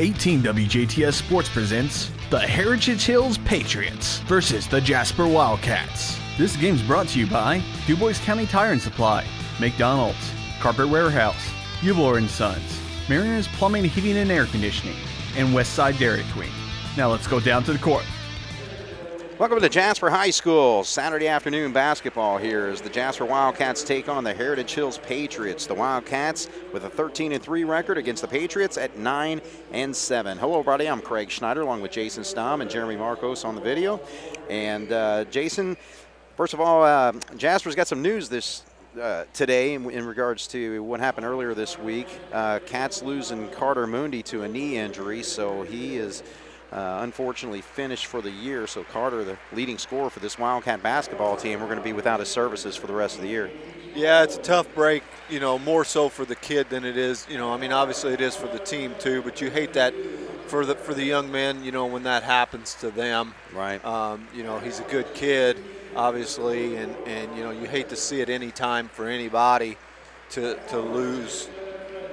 18 WJTS Sports presents the Heritage Hills Patriots versus the Jasper Wildcats. This game's brought to you by DuBois County Tire and Supply, McDonald's, Carpet Warehouse, Eubler & Sons, Mariners Plumbing, Heating and Air Conditioning, and Westside Dairy Queen. Now let's go down to the court. Welcome to Jasper High School. Saturday afternoon basketball here as the Jasper Wildcats take on the Heritage Hills Patriots. The Wildcats with a 13-3 record against the Patriots at 9-7. Hello, everybody. I'm Craig Schneider along with Jason Stamm and Jeremy Markos on the video. And Jason, first of all, Jasper's got some news today in regards to what happened earlier this week. Cats losing Carter Mundi to a knee injury, so he is unfortunately finished for the year. So Carter, the leading scorer for this Wildcat basketball team, we're going to be without his services for the rest of the year. Yeah, it's a tough break, more so for the kid than it is, obviously it is for the team too, but you hate that for the young men, when that happens to them. Right. He's a good kid, obviously, and you hate to see it any time for anybody to lose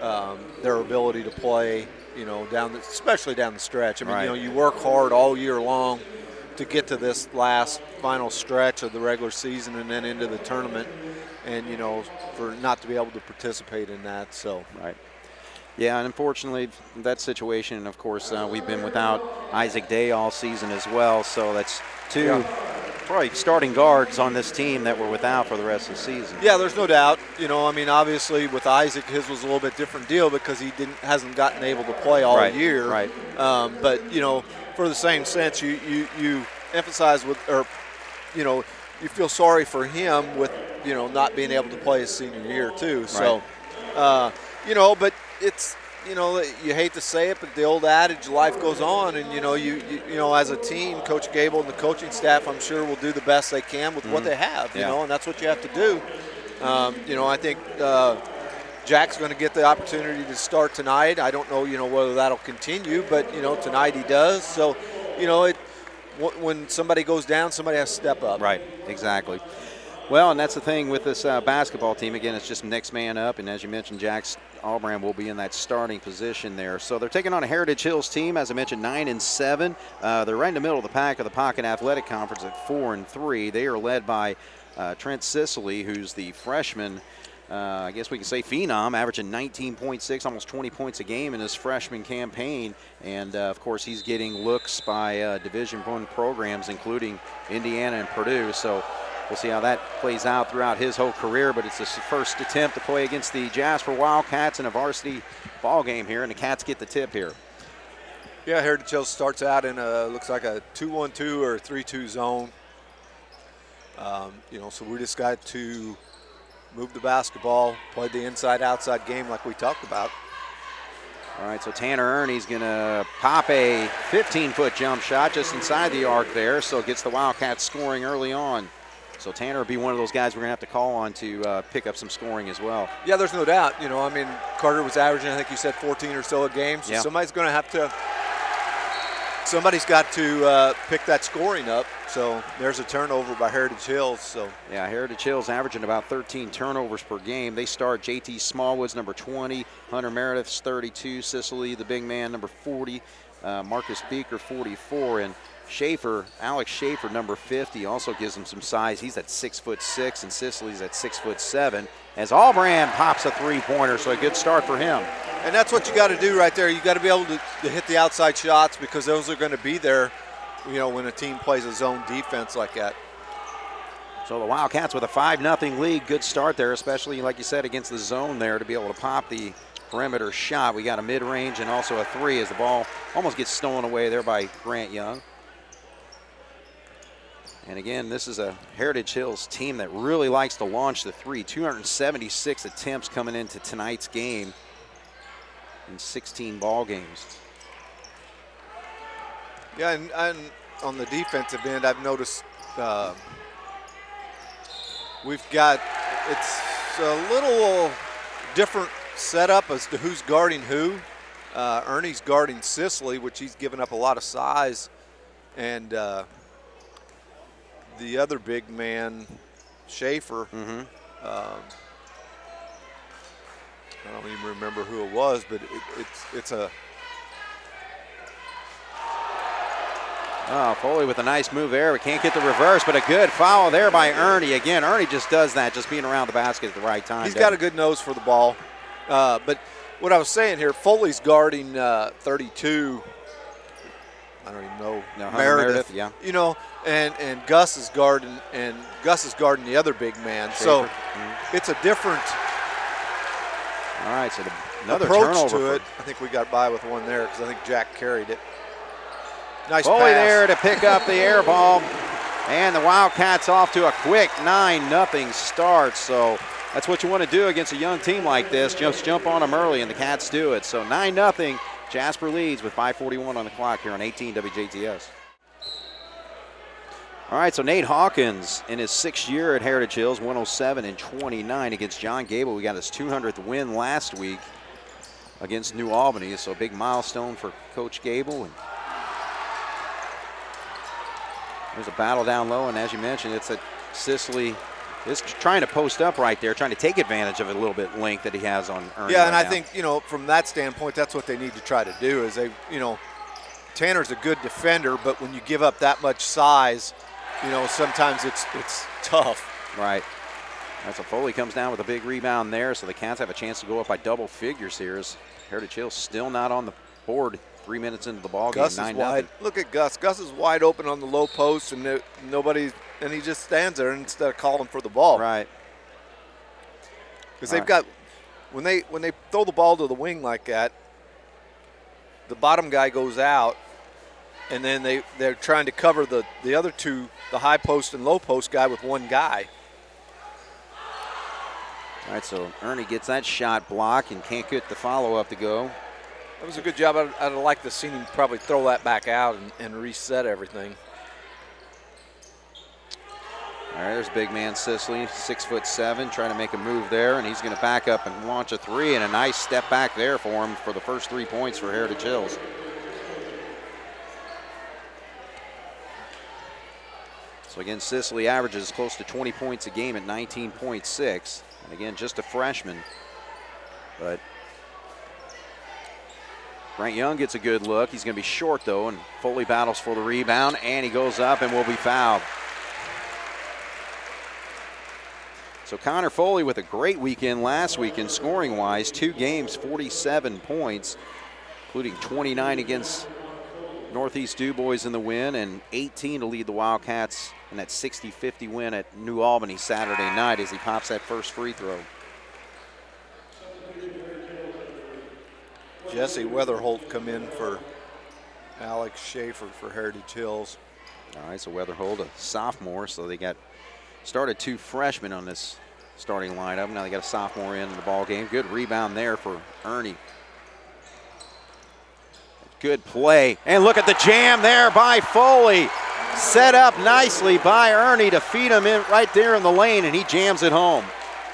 their ability to play, especially down the stretch. I mean, right. You work hard all year long to get to this last final stretch of the regular season and then into the tournament, and for not to be able to participate in that. So right. Yeah, and unfortunately that situation, and of course we've been without Isaac Day all season as well. So that's two probably starting guards on this team that we're without for the rest of the season. Yeah, there's no doubt. Obviously with Isaac, his was a little bit different deal because he hasn't gotten able to play all year. Right. But for the same sense, you emphasize you feel sorry for him with not being able to play his senior year too. So, but it's. You hate to say it, but the old adage, life goes on, and as a team, Coach Gable and the coaching staff, I'm sure, will do the best they can with what they have, and that's what you have to do. I think Jack's going to get the opportunity to start tonight. I don't know, whether that'll continue, but tonight he does. So, when somebody goes down, somebody has to step up. Right, exactly. Well, and that's the thing with this basketball team. Again, it's just next man up, and as you mentioned, Jack's Albram will be in that starting position there. So they're taking on a Heritage Hills team, as I mentioned, 9-7. They're right in the middle of the pack of the Pocket Athletic Conference at 4-3. They are led by Trent Sicily, who's the freshman, I guess we can say phenom, averaging 19.6, almost 20 points a game in his freshman campaign. And, of course, he's getting looks by Division I programs, including Indiana and Purdue. So we'll see how that plays out throughout his whole career, but it's his first attempt to play against the Jasper Wildcats in a varsity ball game here, and the Cats get the tip here. Yeah, Heritage Hills starts out in looks like a 2-1-2 or a 3-2 zone. So we just got to move the basketball, play the inside-outside game like we talked about. All right, so Tanner Ernie's going to pop a 15-foot jump shot just inside the arc there, so it gets the Wildcats scoring early on. So Tanner will be one of those guys we're going to have to call on to pick up some scoring as well. Yeah, there's no doubt. Carter was averaging, I think you said 14 or so a game. So somebody's got to pick that scoring up. So there's a turnover by Heritage Hills. So yeah, Heritage Hills averaging about 13 turnovers per game. They start JT Smallwoods, number 20, Hunter Meredith's 32, Sicily, the big man, number 40, Marcus Beeker, 44, and Alex Schaefer, number 50, also gives him some size. He's at 6'6", and Sicily's at 6'7". As Albram pops a three-pointer, so a good start for him. And that's what you got to do right there. You got to be able to hit the outside shots because those are going to be there, when a team plays a zone defense like that. So the Wildcats with a 5-0 lead. Good start there, especially like you said against the zone there to be able to pop the perimeter shot. We got a mid-range and also a three as the ball almost gets stolen away there by Grant Young. And again, this is a Heritage Hills team that really likes to launch the three. 276 attempts coming into tonight's game in 16 ball games. Yeah, and on the defensive end, I've noticed it's a little different setup as to who's guarding who. Ernie's guarding Sicily, which he's given up a lot of size, and the other big man, Schaefer, I don't even remember who it was, but it's a Oh, Foley with a nice move there. We can't get the reverse, but a good foul there by Ernie. Again, Ernie just does that, just being around the basket at the right time. He's got a good nose for the ball. But what I was saying here, Foley's guarding 32. I don't even know. No, Meredith. Yeah. You know, and Gus is guarding the other big man. Schaefer. So it's a different All right, so another approach turnover to it. I think we got by with one there because I think Jack carried it. Nice Foley pass. there to pick up the air ball. And the Wildcats off to a quick 9-0 start. So that's what you want to do against a young team like this. Just jump on them early, and the Cats do it. So 9-0. Jasper leads with 5:41 on the clock here on 18 WJTS. All right, so Nate Hawkins in his 6th year at Heritage Hills, 107-29 against John Gable. We got his 200th win last week against New Albany. So a big milestone for Coach Gable. And there's a battle down low, and as you mentioned, it's a Sicily is trying to post up right there, trying to take advantage of a little bit length that he has on Ernie. Yeah, right and I now. think, you know, from that standpoint, that's what they need to try to do is they, you know, Tanner's a good defender, but when you give up that much size, you know, sometimes it's tough. Right. That's a Foley comes down with a big rebound there, so the Cats have a chance to go up by double figures here as Heritage Hills still not on the board 3 minutes into the ball game. Gus is 9-0. wide. Look at Gus. Gus is wide open on the low post, and nobody, and he just stands there instead of calling for the ball. Right. Because they've got, when they throw the ball to the wing like that, the bottom guy goes out, and then they're trying to cover the other two, the high post and low post guy with one guy. All right, so Ernie gets that shot block and can't get the follow-up to go. That was a good job. I'd have liked to see him probably throw that back out and reset everything. All right, there's big man Sicily, 6'7", trying to make a move there, and he's going to back up and launch a three, and a nice step back there for him for the first 3 points for Heritage Hills. So again, Sicily averages close to 20 points a game at 19.6, and again, just a freshman. But Grant Young gets a good look. He's going to be short, though, and Foley battles for the rebound, and he goes up and will be fouled. So Connor Foley with a great weekend last weekend scoring-wise. 2 games, 47 points, including 29 against Northeast DuBois in the win and 18 to lead the Wildcats in that 60-50 win at New Albany Saturday night as he pops that first free throw. Jesse Weatherholt come in for Alex Schaefer for Heritage Hills. All right, so Weatherholt, a sophomore, so they got started 2 freshmen on this starting lineup. Now they got a sophomore in the ball game. Good rebound there for Ernie. Good play, and look at the jam there by Foley. Set up nicely by Ernie to feed him in right there in the lane, and he jams it home.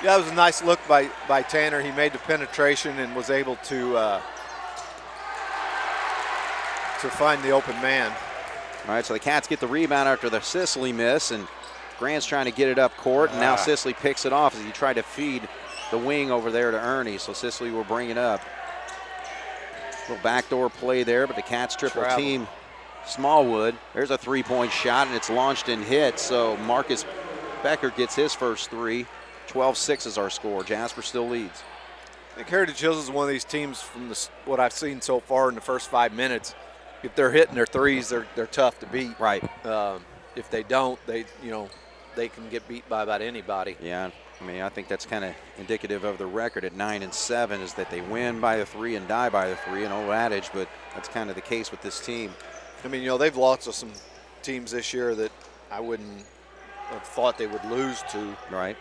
Yeah, it was a nice look by Tanner. He made the penetration and was able to find the open man. All right, so the Cats get the rebound after the Sicily miss, and Grant's trying to get it up court, and now Sicily picks it off as he tried to feed the wing over there to Ernie, so Sicily will bring it up. Little backdoor play there, but the Cats triple team Smallwood. There's a 3-point shot, and it's launched and hit, so Marcus Becker gets his first 3. 12-6 is our score. Jasper still leads. I think Heritage Hills is one of these teams from what I've seen so far in the first 5 minutes. If they're hitting their threes, they're tough to beat. Right. If they don't, they can get beat by about anybody. Yeah, I mean, I think that's kind of indicative of the record at 9-7 is that they win by the 3 and die by the 3, an old adage, but that's kind of the case with this team. I mean, you know, they've lost to some teams this year that I wouldn't have thought they would lose to. Right.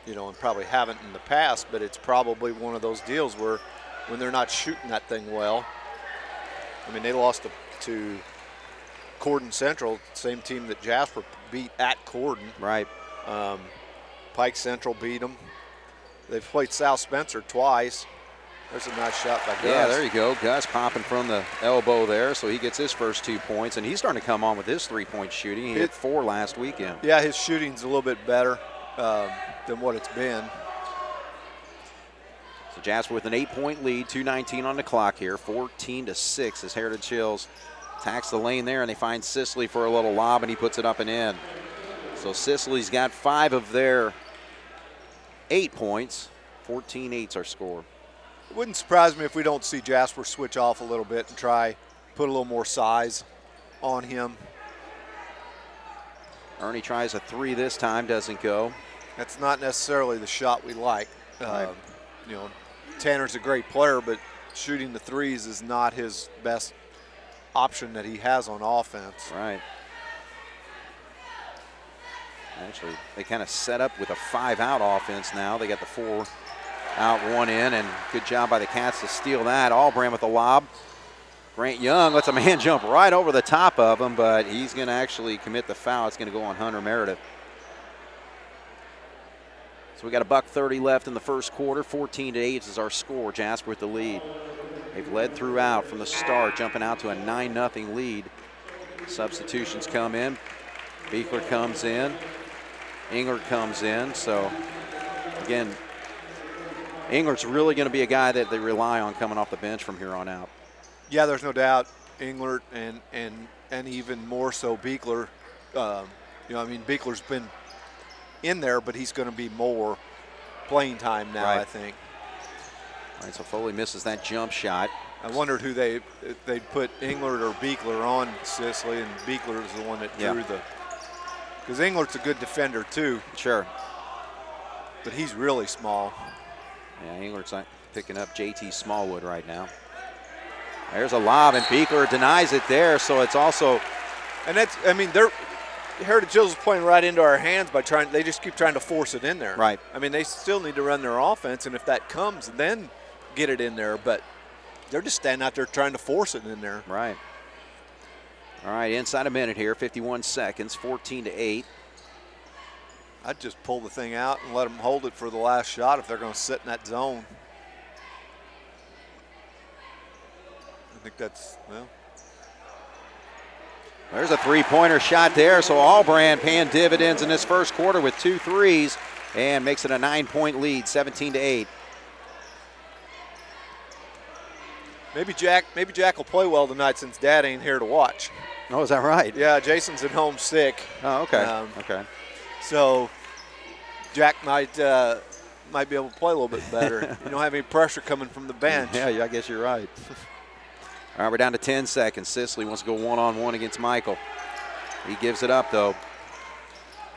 You know, and probably haven't in the past, but it's probably one of those deals where when they're not shooting that thing well. I mean, they lost to Corden Central, same team that Jasper beat at Corden. Right. Pike Central beat them. They've played South Spencer twice. There's a nice shot by Gus. Yeah, there you go. Gus popping from the elbow there, so he gets his first 2 points, and he's starting to come on with his 3-point shooting. He hit 4 last weekend. Yeah, his shooting's a little bit better than what it's been. So Jasper with an 8-point lead, 2:19 on the clock here, 14-6 as Heritage Hills Attacks the lane there, and they find Sicily for a little lob, and he puts it up and in. So Sicily's got 5 of their 8 points. 14-8's our score. It wouldn't surprise me if we don't see Jasper switch off a little bit and try put a little more size on him. Ernie tries a 3 this time, doesn't go. That's not necessarily the shot we like. Right. You know, Tanner's a great player, but shooting the threes is not his best option that he has on offense. Right. Actually, they kind of set up with a 5-out offense now. They got the 4 out, 1 in, and good job by the Cats to steal that. Albrand with the lob. Grant Young lets a man jump right over the top of him, but he's going to actually commit the foul. It's going to go on Hunter Meredith. So we got $1:30 left in the first quarter. 14-8 is our score. Jasper with the lead. They've led throughout from the start, jumping out to a 9-0 lead. Substitutions come in. Beekler comes in. Englert comes in. So, again, Englert's really going to be a guy that they rely on coming off the bench from here on out. Yeah, there's no doubt. Englert and even more so Beekler. You know, I mean, Beekler's been in there, but he's going to be more playing time now, right. I think. All right, so Foley misses that jump shot. I wondered who they'd put, Englert or Beekler on Sicily, and Beekler is the one that drew the. Because Englert's a good defender too. Sure. But he's really small. Yeah, Englert's not picking up JT Smallwood right now. There's a lob, and Beekler denies it there, so it's also. And that's, I mean, Heritage Hills is playing right into our hands by trying. They just keep trying to force it in there. Right. I mean, they still need to run their offense, and if that comes, then get it in there. But they're just standing out there trying to force it in there. Right. All right, inside a minute here, 51 seconds, 14-8. I'd just pull the thing out and let them hold it for the last shot if they're going to sit in that zone. I think that's, well. There's a three-pointer shot there, so Albrand paying dividends in this first quarter with 2 threes and makes it a 9-point lead, 17-8. Maybe Jack will play well tonight since Dad ain't here to watch. Oh, is that right? Yeah, Jason's at home sick. Oh, okay. Okay. So Jack might be able to play a little bit better. You don't have any pressure coming from the bench. Yeah, I guess you're right. All right, we're down to 10 seconds. Sicily wants to go one-on-one against Michael. He gives it up, though.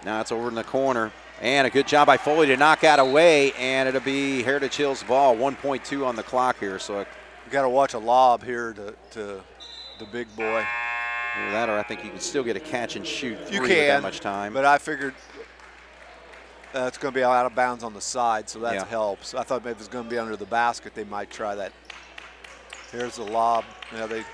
Now it's over in the corner. And a good job by Foley to knock that away, and it'll be Heritage Hills' ball. 1.2 on the clock here. So you got to watch a lob here to the big boy. Either that, or I think you can still get a catch and shoot three with that much time. But I figured it's going to be out of bounds on the side, so that helps. I thought maybe it was going to be under the basket. They might try that. Here's the lob. Yeah, they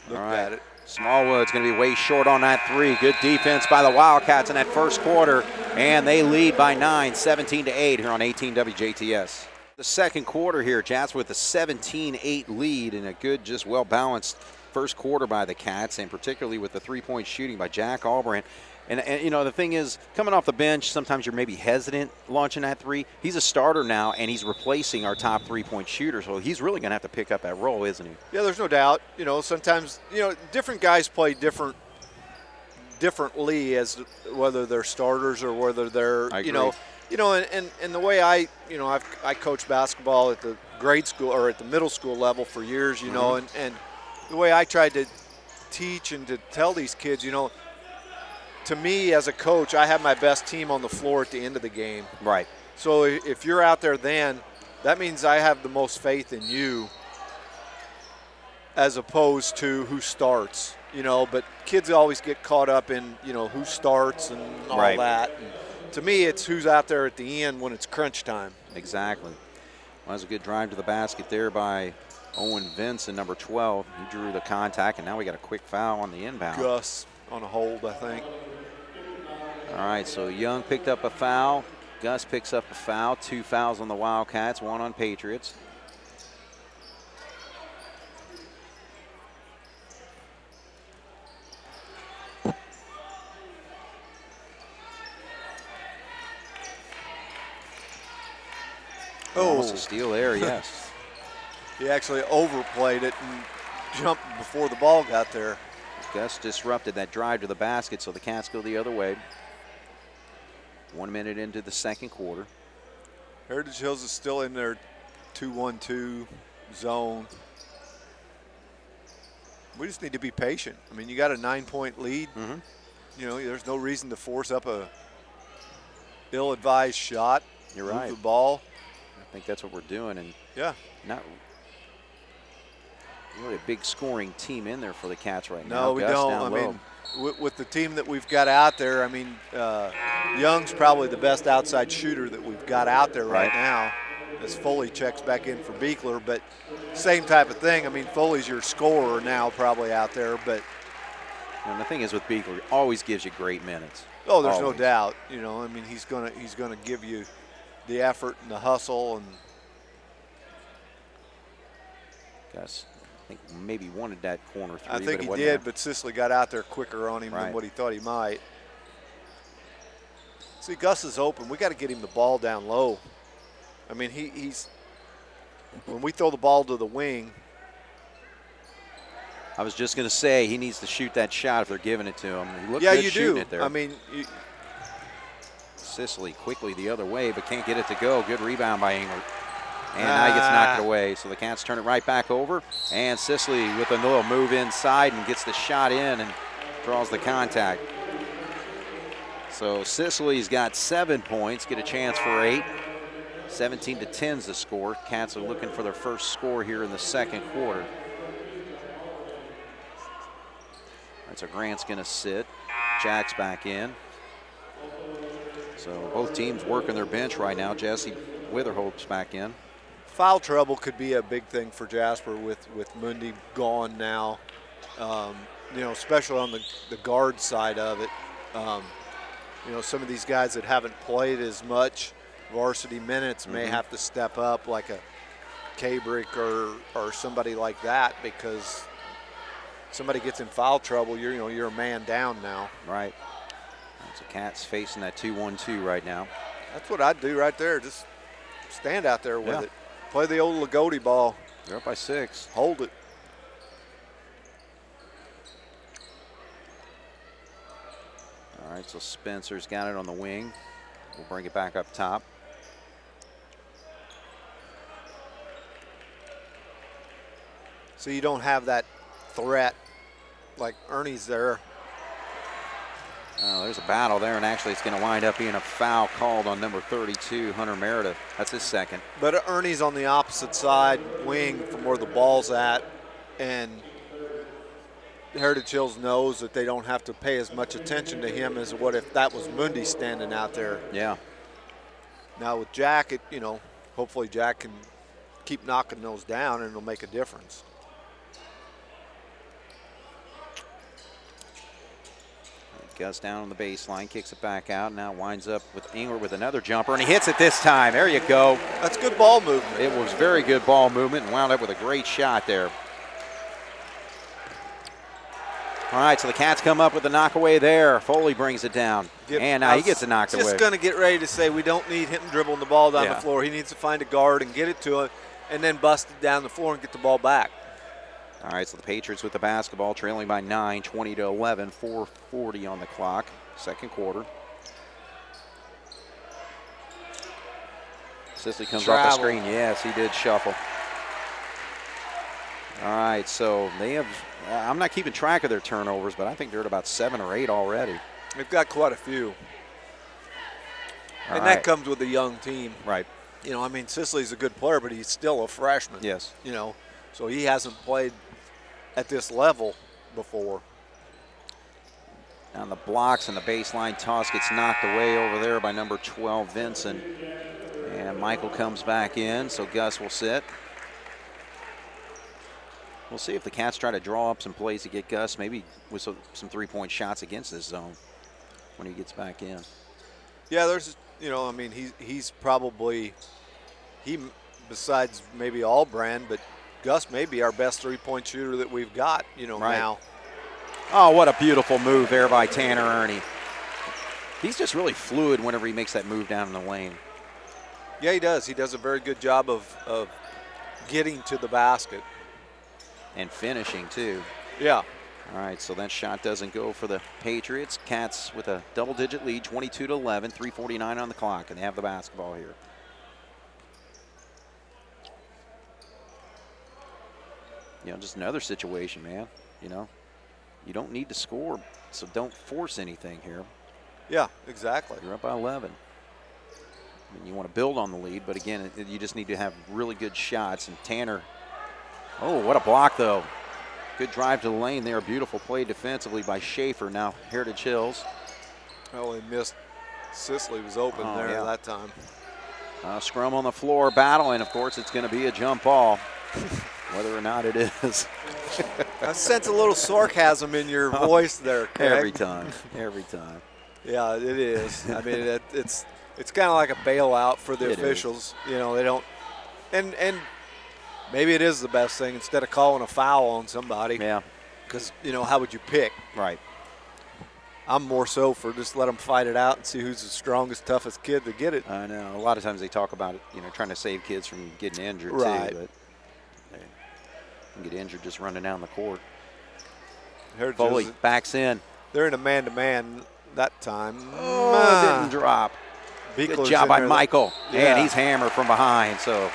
looked at it. Smallwood's going to be way short on that 3. Good defense by the Wildcats in that first quarter, and they lead by 9, 17-8 here on 18 WJTS. The second quarter here, Jasper with a 17-8 lead and a good, just well-balanced first quarter by the Cats, and particularly with the three-point shooting by Jack Albrand. And you know, the thing is, coming off the bench, sometimes you're maybe hesitant launching that 3. He's a starter now, and he's replacing our top three-point shooter, so he's really going to have to pick up that role, isn't he? Yeah, there's no doubt. You know, sometimes, you know, different guys play differently as whether they're starters or whether they're, I agree. You know, and the way I coached basketball at the grade school or at the middle school level for years, you know, and the way I tried to teach and to tell these kids, you know, to me as a coach, I have my best team on the floor at the end of the game. Right. So if you're out there then, that means I have the most faith in you as opposed to who starts, you know, but kids always get caught up in, you know, who starts and all that. And to me, it's who's out there at the end when it's crunch time. Exactly. Well, that was a good drive to the basket there by Owen Vinson, number 12. He drew the contact, and now we got a quick foul on the inbound. Gus on a hold, I think. All right, so Young picked up a foul. Gus picks up a foul. 2 fouls on the Wildcats, 1 on Patriots. Oh, almost a steal there, yes. He actually overplayed it and jump before the ball got there. Gus disrupted that drive to the basket, so the Cats go the other way. 1 minute into the second quarter. Heritage Hills is still in their 2-1-2 zone. We just need to be patient. I mean, you got a 9-point lead. Mm-hmm. You know, there's no reason to force up a ill-advised shot. You're move right. the ball. I think that's what we're doing, and yeah, not really a big scoring team in there for the Cats right now. No, we Gus don't. down I low. mean, with the team that we've got out there, I mean, Young's probably the best outside shooter that we've got out there right now, as Foley checks back in for Beekler. But same type of thing. I mean, Foley's your scorer now probably out there, but and the thing is with Beekler, he always gives you great minutes. oh, there's no Always. doubt. You know, I mean, he's gonna give you the effort and the hustle. And Gus, I think maybe wanted that corner three. I think but he it wasn't did, there. but Sicily got out there quicker on him Right. than what he thought he might. See, Gus is open. We got to get him the ball down low. I mean, he's when we throw the ball to the wing. I was just going to say he needs to shoot that shot if they're giving it to him. He looked Yeah, good you shooting do. it there. I mean, Sicily quickly the other way, but can't get it to go. Good rebound by Engler. And now he gets knocked away. So the Cats turn it right back over. And Sicily with a little move inside and gets the shot in and draws the contact. So Sicily's got 7 points, get a chance for 8. 17-10 is the score. Cats are looking for their first score here in the second quarter. All right, so Grant's going to sit. Jack's back in. So both teams working their bench right now. Jesse Witherhope's back in. foul trouble could be a big thing for Jasper with Mundy gone now. You know, especially on the guard side of it. You know, some of these guys that haven't played as much varsity minutes may have to step up, like a Kabrick or somebody like that, because somebody gets in foul trouble, you're a man down now. Right. So Cats facing that 2-1-2 right now. That's what I'd do right there. Just stand out there with Yeah. it. Play the old Lagodi ball. They're up by 6. Hold it. All right, so Spencer's got it on the wing. We'll bring it back up top. So you don't have that threat like Ernie's there. Oh, there's a battle there, and actually it's going to wind up being a foul called on number 32, Hunter Meredith. That's his second. But Ernie's on the opposite side wing from where the ball's at, and Heritage Hills knows that they don't have to pay as much attention to him as what if that was Mundy standing out there. Yeah. Now with Jack, hopefully Jack can keep knocking those down, and it'll make a difference. Gus down on the baseline, kicks it back out. Now winds up with Engler with another jumper, and he hits it this time. There you go. That's good ball movement. It was very good ball movement and wound up with a great shot there. All right, so the Cats come up with the knockaway there. Foley brings it down. And now he gets it knocked away. Just going to get ready to say we don't need him dribbling the ball down Yeah. the floor. He needs to find a guard and get it to him, and then bust it down the floor and get the ball back. All right, so the Patriots with the basketball, trailing by 9, 20-11, 4:40 on the clock, second quarter. Sicily comes off the screen. Yes, he did shuffle. All right, so they have, I'm not keeping track of their turnovers, but I think they're at about 7 or 8 already. They've got quite a few. All And right. that comes with a young team. Right. You know, I mean, Sicily's a good player, but he's still a freshman. Yes. You know, so he hasn't played at this level before. On the blocks and the baseline toss gets knocked away over there by number 12, Vincent. And Michael comes back in, so Gus will sit. We'll see if the Cats try to draw up some plays to get Gus, maybe with some three-point shots against this zone when he gets back in. Yeah, there's, you know, I mean, he's probably, besides maybe Allbrand, but Gus may be our best three-point shooter that we've got, you know, Right. now. Oh, what a beautiful move there by Tanner Ernie. He's just really fluid whenever he makes that move down in the lane. Yeah, he does. He does a very good job of getting to the basket. and finishing too. Yeah. All right, so that shot doesn't go for the Patriots. Cats with a double-digit lead, 22-11, 3:49 on the clock, and they have the basketball here. You know, just another situation, man. You know, you don't need to score, so don't force anything here. Yeah, exactly. You're up by 11. I mean, you want to build on the lead, but again, you just need to have really good shots. And Tanner, oh, what a block, though. Good drive to the lane there. Beautiful play defensively by Schaefer. Now Heritage Hills. Oh, he missed. Sisley was open there that time. Scrum on the floor, battle, and of course it's going to be a jump ball, whether or not it is. I sense a little sarcasm in your voice there, Craig. Every time, every time. Yeah, it is. I mean, it's kind of like a bailout for the officials. You know, they don't, and maybe it is the best thing instead of calling a foul on somebody. Yeah. Because, you know, how would you pick? Right. I'm more so for just let them fight it out and see who's the strongest, toughest kid to get it. I know. A lot of times they talk about it, you know, trying to save kids from getting injured too, but they can get injured just running down the court. Foley backs in. They're in a man-to-man that time. Didn't drop. Good job by Michael. And he's hammered from behind, so.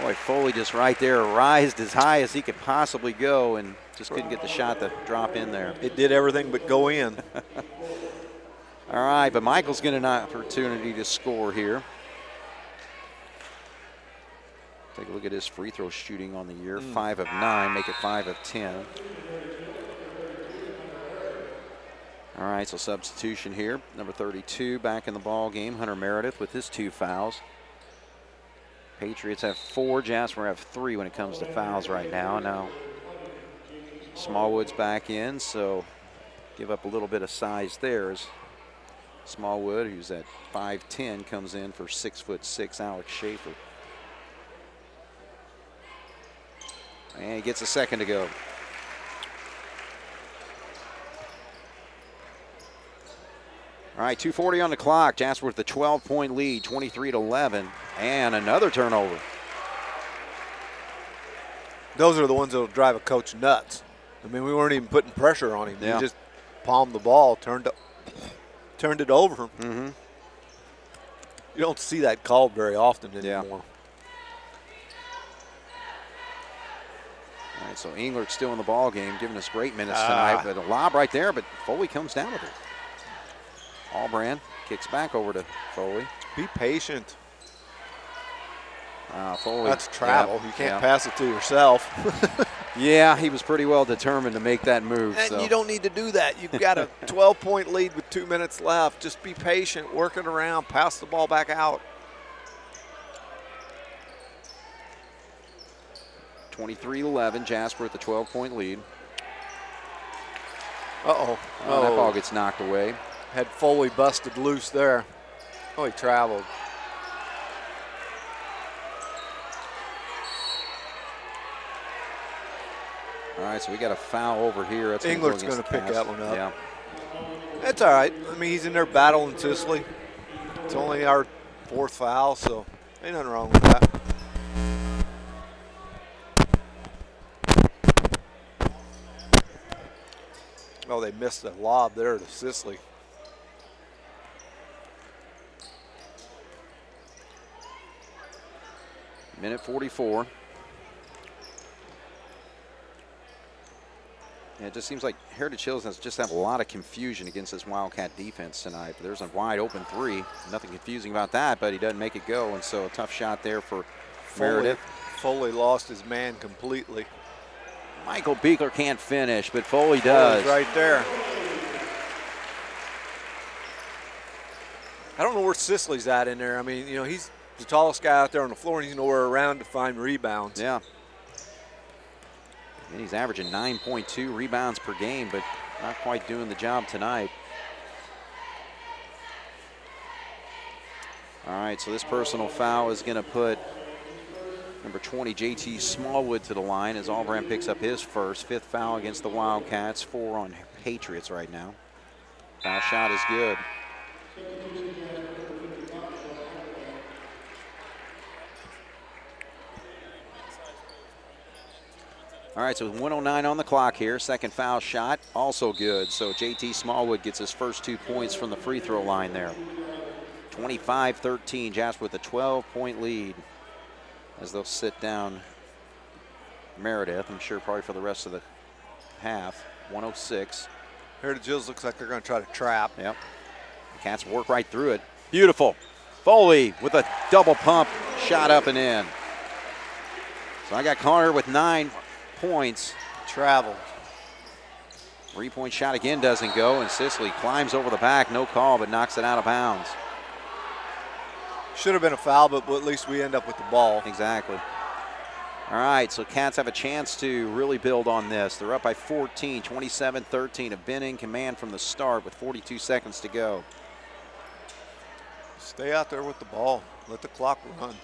Boy, Foley just right there rised as high as he could possibly go and just couldn't get the shot to drop in there. It did everything but go in. All right, but Michael's getting an opportunity to score here. Take a look at his free throw shooting on the year. 5 of 9, make it 5 of 10. All right, so substitution here. Number 32 back in the ball game. Hunter Meredith with his 2 fouls. Patriots have 4, Jasper have 3 when it comes to fouls right now. Now, Smallwood's back in, so give up a little bit of size there as Smallwood, who's at 5'10", comes in for 6'6", Alex Schaefer. And he gets a second to go. All right, 2:40 on the clock. Jasper with the 12-point lead, 23-11, and another turnover. Those are the ones that will drive a coach nuts. I mean, we weren't even putting pressure on him. Yeah. He just palmed the ball, turned it over. Mm-hmm. You don't see that called very often anymore. All right, so Englert's still in the ball game, giving us great minutes tonight. But a lob right there, but Foley comes down with it. Allbrand kicks back over to Foley. Be patient. Foley. That's travel. You can't pass it to yourself. Yeah, he was pretty well determined to make that move. And you don't need to do that. You've got a 12-point lead with 2 minutes left. Just be patient, work it around, pass the ball back out. 23-11, Jasper with the 12-point lead. Uh-oh. That ball gets knocked away. Had Foley busted loose there. Oh, he traveled. All right, so we got a foul over here. That's Englert's going to pick that one up. Yeah. That's all right. I mean, he's in there battling Sisley. It's only our 4th foul, so ain't nothing wrong with that. Oh, they missed a lob there to Sisley. Minute 44. Yeah, it just seems like Heritage Hills has just have a lot of confusion against this Wildcat defense tonight. But there's a wide open 3. Nothing confusing about that, but he doesn't make it go. And so a tough shot there for Meredith. Foley lost his man completely. Michael Beekler can't finish, but Foley does. Foley's right there. I don't know where Sisley's at in there. I mean, you know, he's the tallest guy out there on the floor, and he's nowhere around to find rebounds. Yeah. And he's averaging 9.2 rebounds per game, but not quite doing the job tonight. All right, so this personal foul is going to put number 20, JT Smallwood, to the line as Allbrand picks up his first. 5th foul against the Wildcats, 4 on Patriots right now. Foul shot is good. All right, so 1:09 on the clock here. Second foul shot, also good. So JT Smallwood gets his first 2 points from the free throw line there. 25-13, Jasper with a 12-point lead as they'll sit down Meredith, I'm sure probably for the rest of the half. 106. Heritage Hills looks like they're going to try to trap. Yep. The Cats work right through it. Beautiful. Foley with a double pump, shot up and in. So I got Connor with 9 points. Travel. 3-point shot again doesn't go, and Sicily climbs over the back, no call, but knocks it out of bounds. Should have been a foul, but at least we end up with the ball. Exactly. All right, so Cats have a chance to really build on this. They're up by 14, 27-13. Have been in command from the start with 42 seconds to go. Stay out there with the ball. Let the clock run.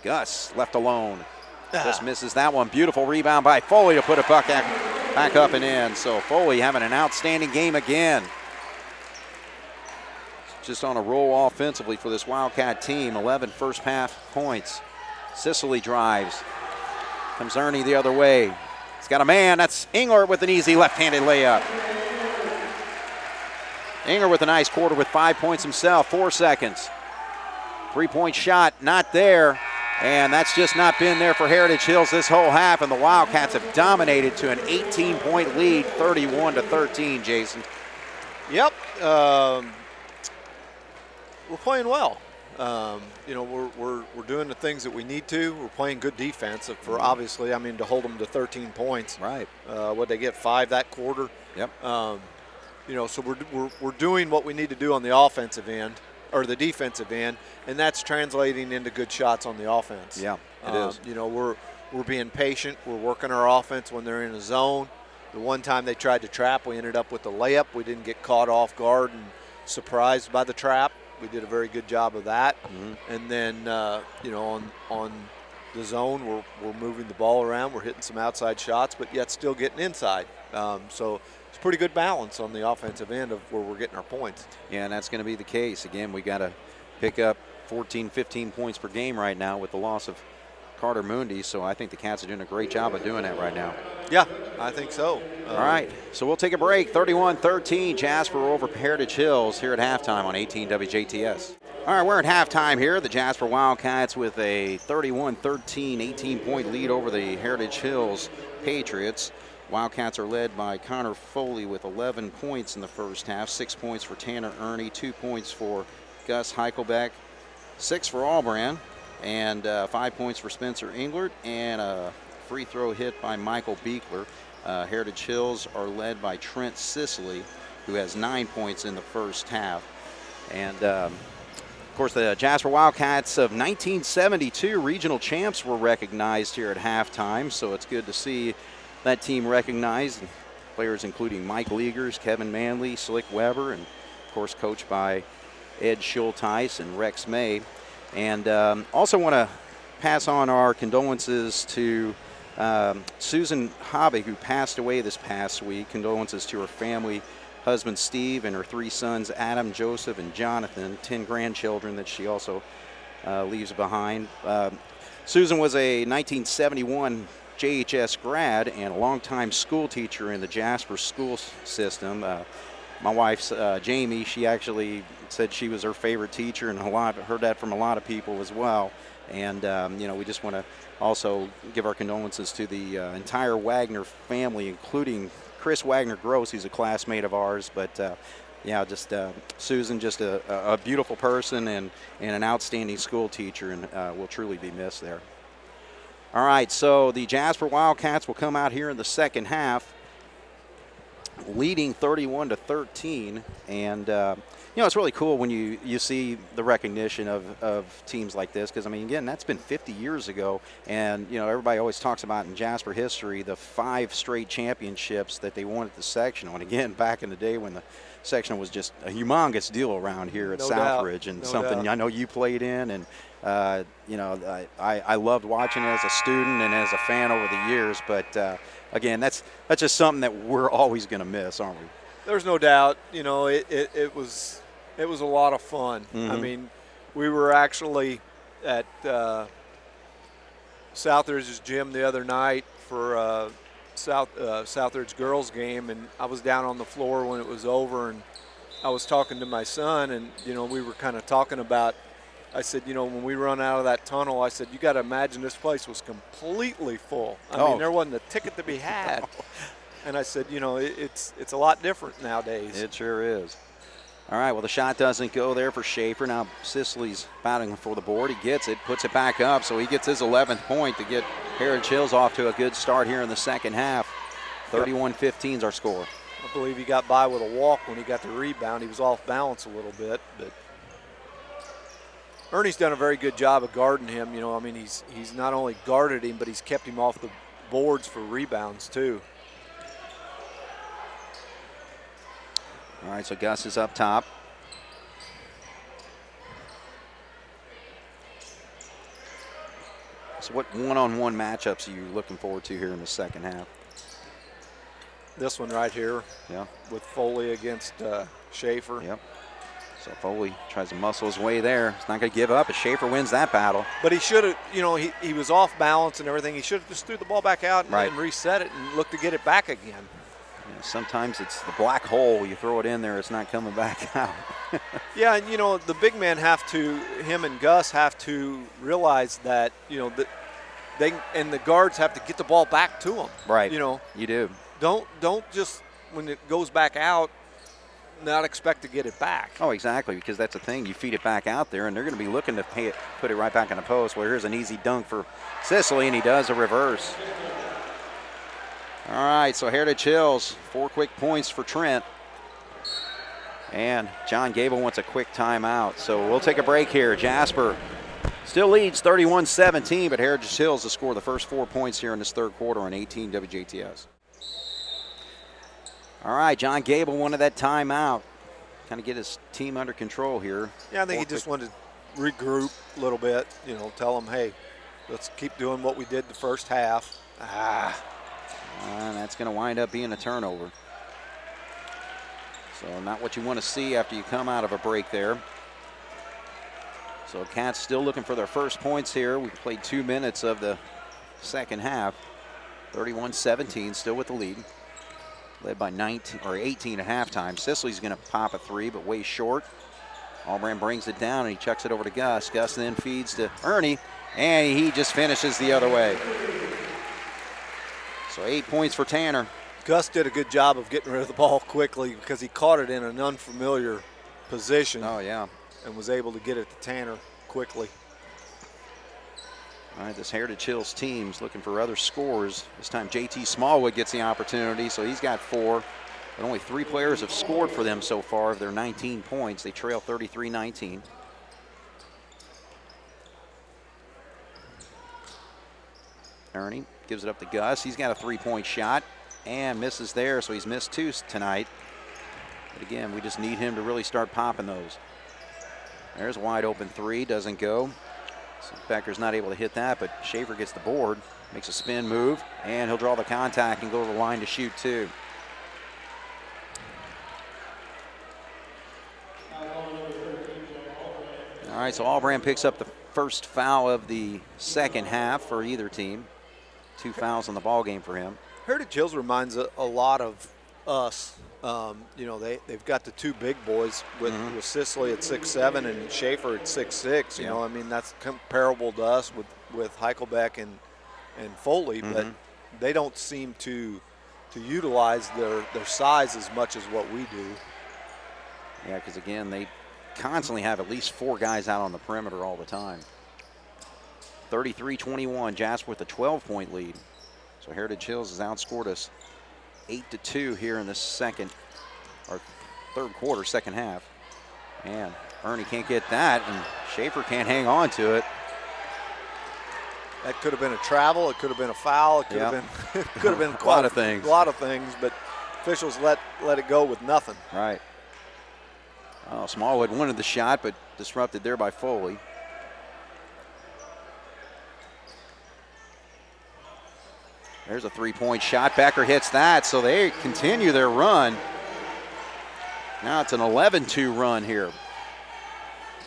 Gus left alone. Just misses that one. Beautiful rebound by Foley to put it back up and in. So Foley having an outstanding game again. Just on a roll offensively for this Wildcat team. 11 first half points. Sicily drives. Comes Ernie the other way. He's got a man. That's Engler with an easy left-handed layup. Engler with a nice quarter with 5 points himself. 4 seconds. 3-point shot not there. And that's just not been there for Heritage Hills this whole half. And the Wildcats have dominated to an 18-point lead, 31-13, Jason. Yep. We're playing well. You know, we're doing the things that we need to. We're playing good defense for obviously, I mean, to hold them to 13 points. Right. What they get 5 that quarter. Yep. You know, so we're doing what we need to do on the offensive end or the defensive end, and that's translating into good shots on the offense. Yeah, it is. You know, we're being patient. We're working our offense when they're in a zone. The one time they tried to trap, we ended up with the layup. We didn't get caught off guard and surprised by the trap. We did a very good job of that. And then, you know, on the zone, we're moving the ball around. We're hitting some outside shots, but yet still getting inside. So it's pretty good balance on the offensive end of where we're getting our points. Yeah, and that's going to be the case. Again, we got to pick up 14, 15 points per game right now with the loss of Carter Moondy. So I think the Cats are doing a great job of doing that right now. Yeah, I think so. All right, so we'll take a break. 31-13, Jasper over Heritage Hills here at halftime on 18 WJTS. All right, we're at halftime here. The Jasper Wildcats with a 31-13, 18-point lead over the Heritage Hills Patriots. Wildcats are led by Connor Foley with 11 points in the first half, 6 points for Tanner Ernie, 2 points for Gus Heichelbeck, 6 for Allbrand, and 5 points for Spencer Englert, and a free throw hit by Michael Beekler. Heritage Hills are led by Trent Sicily, who has 9 points in the first half. And, of course, the Jasper Wildcats of 1972 regional champs were recognized here at halftime, so it's good to see that team recognized. Players including Mike Leagers, Kevin Manley, Slick Weber, and, of course, coached by Ed Schulteis and Rex May. And also want to pass on our condolences to Susan Hobby, who passed away this past week. Condolences to her family, husband Steve, and her 3 sons, Adam, Joseph, and Jonathan, 10 grandchildren that she also leaves behind. Susan was a 1971 JHS grad and a longtime school teacher in the Jasper school system. My wife's Jamie, she actually said she was her favorite teacher, and heard that from a lot of people as well. And, you know, we just want to also give our condolences to the entire Wagner family, including Chris Wagner Gross, who's a classmate of ours. But, yeah, just Susan, just a beautiful person and an outstanding school teacher, and will truly be missed there. All right, so the Jasper Wildcats will come out here in the second half, leading 31-13, and you know, it's really cool when you see the recognition of teams like this, because I mean, again, that's been 50 years ago, and you know, everybody always talks about in Jasper history the 5 straight championships that they won at the sectional, and again, back in the day when the sectional was just a humongous deal around here at Southridge, and something I know you played in, and you know, I loved watching it as a student and as a fan over the years, but again, that's just something that we're always going to miss, aren't we? There's no doubt. You know, it was a lot of fun. I mean, We were actually at Southridge's gym the other night for Southridge girls game, and I was down on the floor when it was over, and I was talking to my son, and we were kind of talking about. I said, when we run out of that tunnel, I said, you got to imagine this place was completely full. I mean, there wasn't a ticket to be had. And I said, it's a lot different nowadays. It sure is. All right, well, the shot doesn't go there for Schaefer. Now Sicily's battling for the board. He gets it, puts it back up, so he gets his 11th point to get Heritage Hills off to a good start here in the second half. 31-15 is our score. I believe he got by with a walk when he got the rebound. He was off balance a little bit, but Ernie's done a very good job of guarding him. He's not only guarded him, but he's kept him off the boards for rebounds too. All right, so Gus is up top. So what one-on-one matchups are you looking forward to here in the second half? This one right here. Yeah. With Foley against Schaefer. Yep. So Foley tries to muscle his way there. He's not going to give up, but Schaefer wins that battle. But he should have, he was off balance and everything. He should have just threw the ball back out and reset it and looked to get it back again. Yeah, sometimes it's the black hole. You throw it in there, it's not coming back out. Yeah, and, the big men him and Gus have to realize that, they and the guards have to get the ball back to them. Right. You do. Don't just, when it goes back out, not expect to get it back. Oh, exactly, because that's the thing. You feed it back out there, and they're going to be looking to put it right back in the post. Well, here's an easy dunk for Sicily, and he does a reverse. All right, so Heritage Hills, 4 quick points for Trent. And John Gable wants a quick timeout. So we'll take a break here. Jasper still leads 31-17, but Heritage Hills has scored the first 4 points here in this third quarter on 18 WJTS. All right, John Gable wanted that timeout. Kind of get his team under control here. Yeah, I think he just wanted to regroup a little bit, tell them, hey, let's keep doing what we did the first half. And that's going to wind up being a turnover. So not what you want to see after you come out of a break there. So Cats still looking for their first points here. We played 2 minutes of the second half. 31-17, still with the lead. Led by 18 at halftime. Sicily's going to pop a 3, but way short. Albran brings it down, and he chucks it over to Gus. Gus then feeds to Ernie, and he just finishes the other way. So 8 points for Tanner. Gus did a good job of getting rid of the ball quickly because he caught it in an unfamiliar position. Oh, yeah. And was able to get it to Tanner quickly. All right, this Heritage Hills team's looking for other scores. This time JT Smallwood gets the opportunity, so he's got 4. But only 3 players have scored for them so far of their 19 points. They trail 33-19. Ernie gives it up to Gus. He's got a 3-point shot and misses there, so he's missed 2 tonight. But again, we just need him to really start popping those. There's a wide open 3, doesn't go. So Becker's not able to hit that, but Schaefer gets the board, makes a spin move, and he'll draw the contact and go to the line to shoot 2. All right, so Albran picks up the first foul of the second half for either team. 2 fouls in the ball game for him. Heritage Hills reminds a lot of us. They've got the 2 big boys with Sicily at 6'7" and Schaefer at 6'6". I mean, that's comparable to us with Heichelbeck and Foley, but they don't seem to utilize their size as much as what we do. Yeah, because again, they constantly have at least 4 guys out on the perimeter all the time. 33-21, Jasper with a 12-point lead. So Heritage Hills has outscored us 8-2 here in the third quarter, second half. And Ernie can't get that, and Schaefer can't hang on to it. That could have been a travel. It could have been a foul. It could have been. It could have been a lot of things. A lot of things, but officials let it go with nothing. Right. Oh, Smallwood wanted the shot, but disrupted there by Foley. There's a 3-point shot. Becker hits that, so they continue their run. Now it's an 11-2 run here.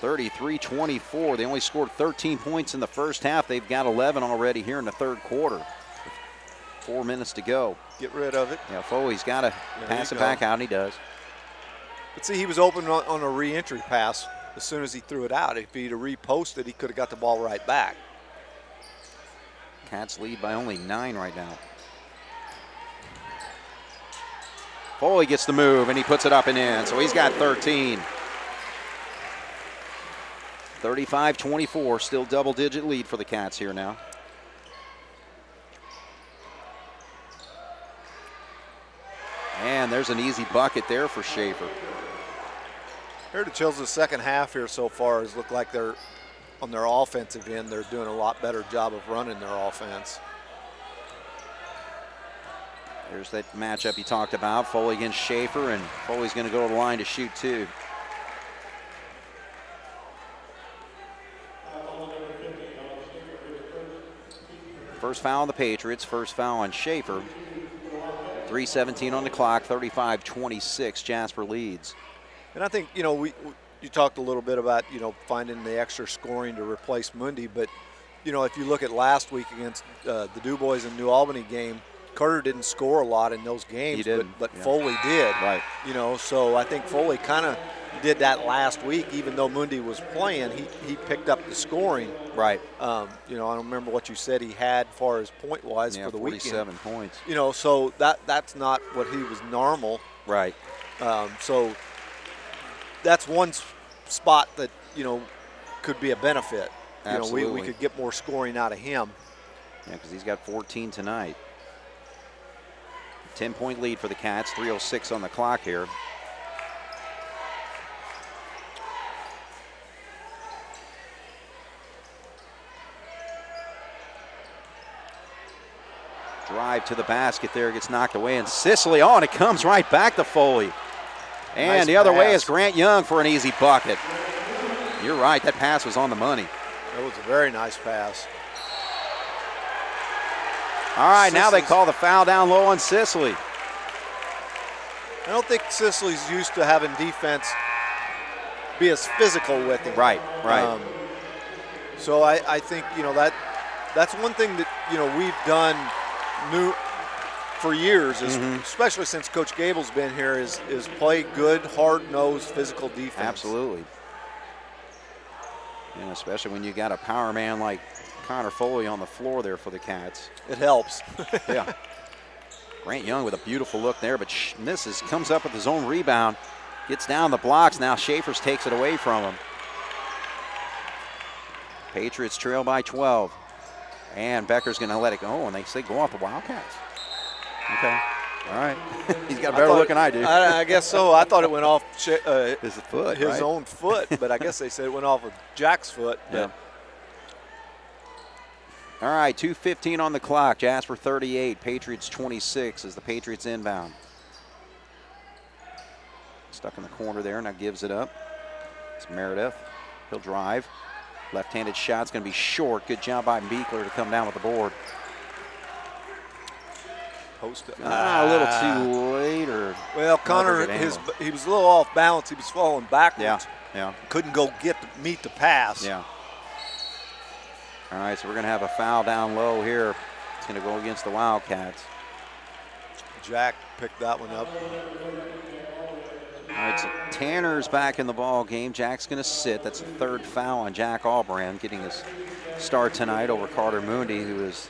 33-24. They only scored 13 points in the first half. They've got 11 already here in the third quarter. 4 minutes to go. Get rid of it. Yeah, Foley's got to pass it back out, and he does. But see, he was open on a re-entry pass as soon as he threw it out. If he'd have reposted, he could have got the ball right back. Cats lead by only 9 right now. Foley gets the move, and he puts it up and in, so he's got 13. 35-24, still double-digit lead for the Cats here now. And there's an easy bucket there for Schaefer. Heritage Hills' second half here so far has looked like they're on their offensive end. They're doing a lot better job of running their offense. There's that matchup he talked about, Foley against Schaefer, and Foley's going to go to the line to shoot 2. First foul on the Patriots, first foul on Schaefer. 3:17 on the clock, 35-26, Jasper leads. And I think, you talked a little bit about, finding the extra scoring to replace Mundy, but, if you look at last week against the DuBois and New Albany game, Carter didn't score a lot in those games, but Foley did. Right. So I think Foley kind of did that last week. Even though Mundy was playing, he picked up the scoring. Right. I don't remember what you said he had as far as point-wise for the 47 weekend. points. So that's not what he was normal. Right. So that's one spot that, could be a benefit. Absolutely. We could get more scoring out of him. Yeah, because he's got 14 tonight. 10-point lead for the Cats, 3:06 on the clock here. Drive to the basket there, gets knocked away, and Sicily on, it comes right back to Foley. And Nice the other way pass. is Grant Young for an easy bucket. You're right, that pass was on the money. That was a very nice pass. All right, now they Sicily's- call the foul down low on Sicily. I don't think Sicily's used to having defense be as physical with him. Right. So I think, that's one thing that, we've done for years, is especially since Coach Gable's been here, is play good, hard-nosed, physical defense. Absolutely. And especially when you got a power man like Connor Foley on the floor there for the Cats. It helps. Yeah. Grant Young with a beautiful look there, but misses, comes up with his own rebound, gets down the blocks. Now Schaefer's takes it away from him. Patriots trail by 12. And Becker's going to let it go, and they say go off the Wildcats. Okay. All right. He's got a better look than I do. I guess so. I thought it went off his foot, his right? own foot, but I guess they said it went off of Jack's foot. Yeah. All right, 2:15 on the clock. Jasper 38, Patriots 26 as the Patriots inbound. Stuck in the corner there, now gives it up. It's Meredith. He'll drive. Left-handed shot's going to be short. Good job by Beekler to come down with the board. Post it. A little too late. Well, Connor, he was a little off balance. He was falling backwards. Yeah. Couldn't go meet the pass. Yeah. All right, so we're going to have a foul down low here. It's going to go against the Wildcats. Jack picked that one up. All right, so Tanner's back in the ball game. Jack's going to sit. That's the third foul on Jack Albrand, getting his start tonight over Carter Mooney, who has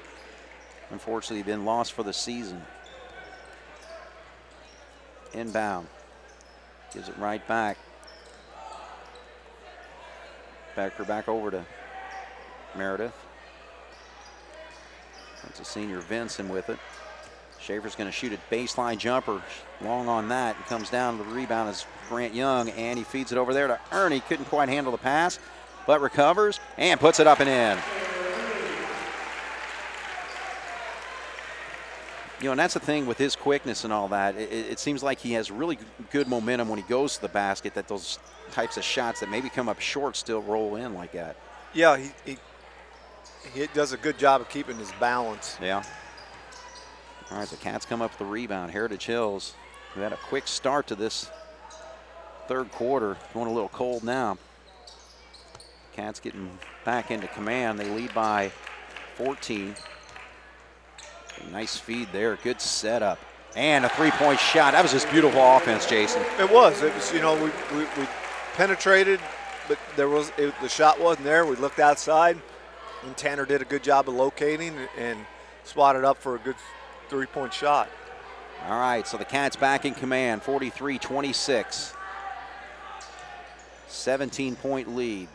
unfortunately been lost for the season. Inbound. Gives it right back. Becker back over to Meredith. That's a senior Vinson with it. Schaefer's going to shoot a baseline jumper. Long on that. It comes down to the rebound is Grant Young, and he feeds it over there to Ernie. Couldn't quite handle the pass, but recovers and puts it up and in. And that's the thing with his quickness and all that. It seems like he has really good momentum when he goes to the basket, that those types of shots that maybe come up short still roll in like that. Yeah, he does a good job of keeping his balance. Yeah. All right, the Cats come up with the rebound. Heritage Hills, who had a quick start to this third quarter, going a little cold now. Cats getting back into command. They lead by 14. A nice feed there. Good setup. And a three-point shot. That was just beautiful offense, Jason. It was. It was, you know, we penetrated, but the shot wasn't there. We looked outside, and Tanner did a good job of locating and spotted up for a good three-point shot. All right, so the Cats back in command, 43-26. 17-point lead.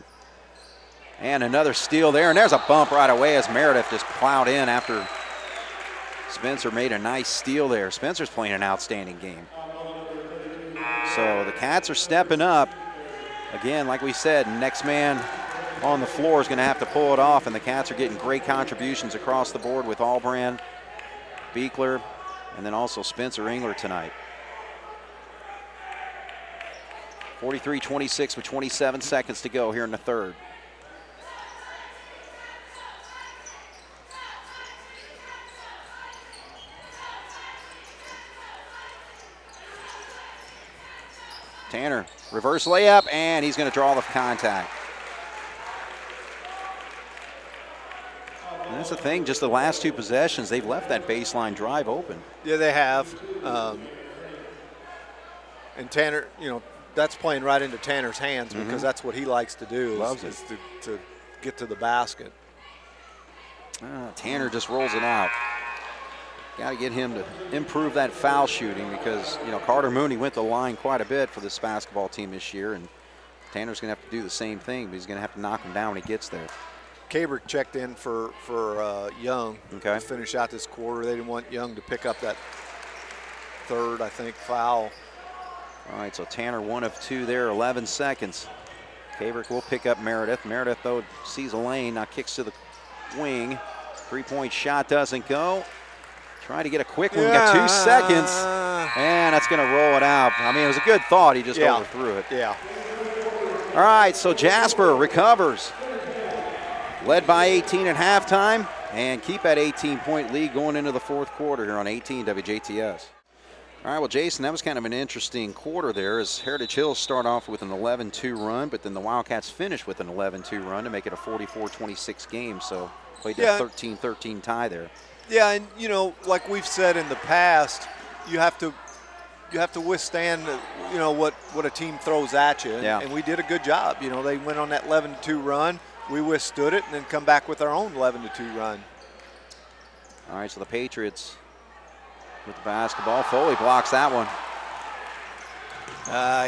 And another steal there, and there's a bump right away as Meredith just plowed in after Spencer made a nice steal there. Spencer's playing an outstanding game. So the Cats are stepping up. Again, like we said, next man on the floor is going to have to pull it off, and the Cats are getting great contributions across the board with Albrand, Beekler, and then also Spencer Engler tonight. 43-26 with 27 seconds to go here in the third. Tanner, reverse layup, and he's going to draw the contact. And that's the thing, just the last two possessions, they've left that baseline drive open. Yeah, they have. And Tanner, you know, that's playing right into Tanner's hands because that's what he likes to do. Loves is to get to the basket. Tanner just rolls it out. Got to get him to improve that foul shooting because, you know, Carter Mooney went to the line quite a bit for this basketball team this year, and Tanner's going to have to do the same thing, but he's going to have to knock him down when he gets there. Cabrick checked in for Young to finish out this quarter. They didn't want Young to pick up that third, I think, foul. All right, so Tanner 1 of 2 there, 11 seconds. Cabrick will pick up Meredith. Meredith, though, sees a lane, now kicks to the wing. Three-point shot doesn't go. Trying to get a quick one. We got 2 seconds. And that's going to roll it out. I mean, it was a good thought. He just overthrew it. Yeah. All right, so Jasper recovers. Led by 18 at halftime. And keep that 18-point lead going into the fourth quarter here on 18 WJTS. All right, well, Jason, that was kind of an interesting quarter there as Heritage Hills start off with an 11-2 run, but then the Wildcats finish with an 11-2 run to make it a 44-26 game. So played that 13-13 tie there. Yeah, and you know, like we've said in the past, you have to withstand, you know, what a team throws at you, and we did a good job. You know, they went on that 11-2 run, we withstood it, and then come back with our own 11-2 run. All right, so the Patriots with the basketball. Foley blocks that one.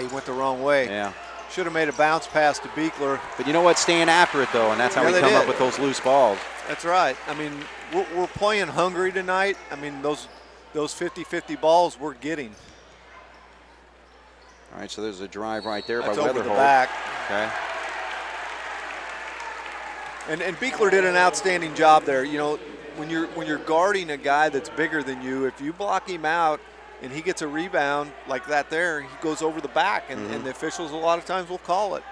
He went the wrong way. Yeah. Should have made a bounce pass to Beekler. But you know what? Staying after it, though, and that's how we come up with those loose balls. That's right. I mean, we're playing hungry tonight. I mean, those 50-50 balls we're getting. All right, so there's a drive right there that's by over Weatherholt. The back. Okay. And Beekler did an outstanding job there. You know, when you're guarding a guy that's bigger than you, if you block him out and he gets a rebound like that there, he goes over the back, and the officials a lot of times will call it.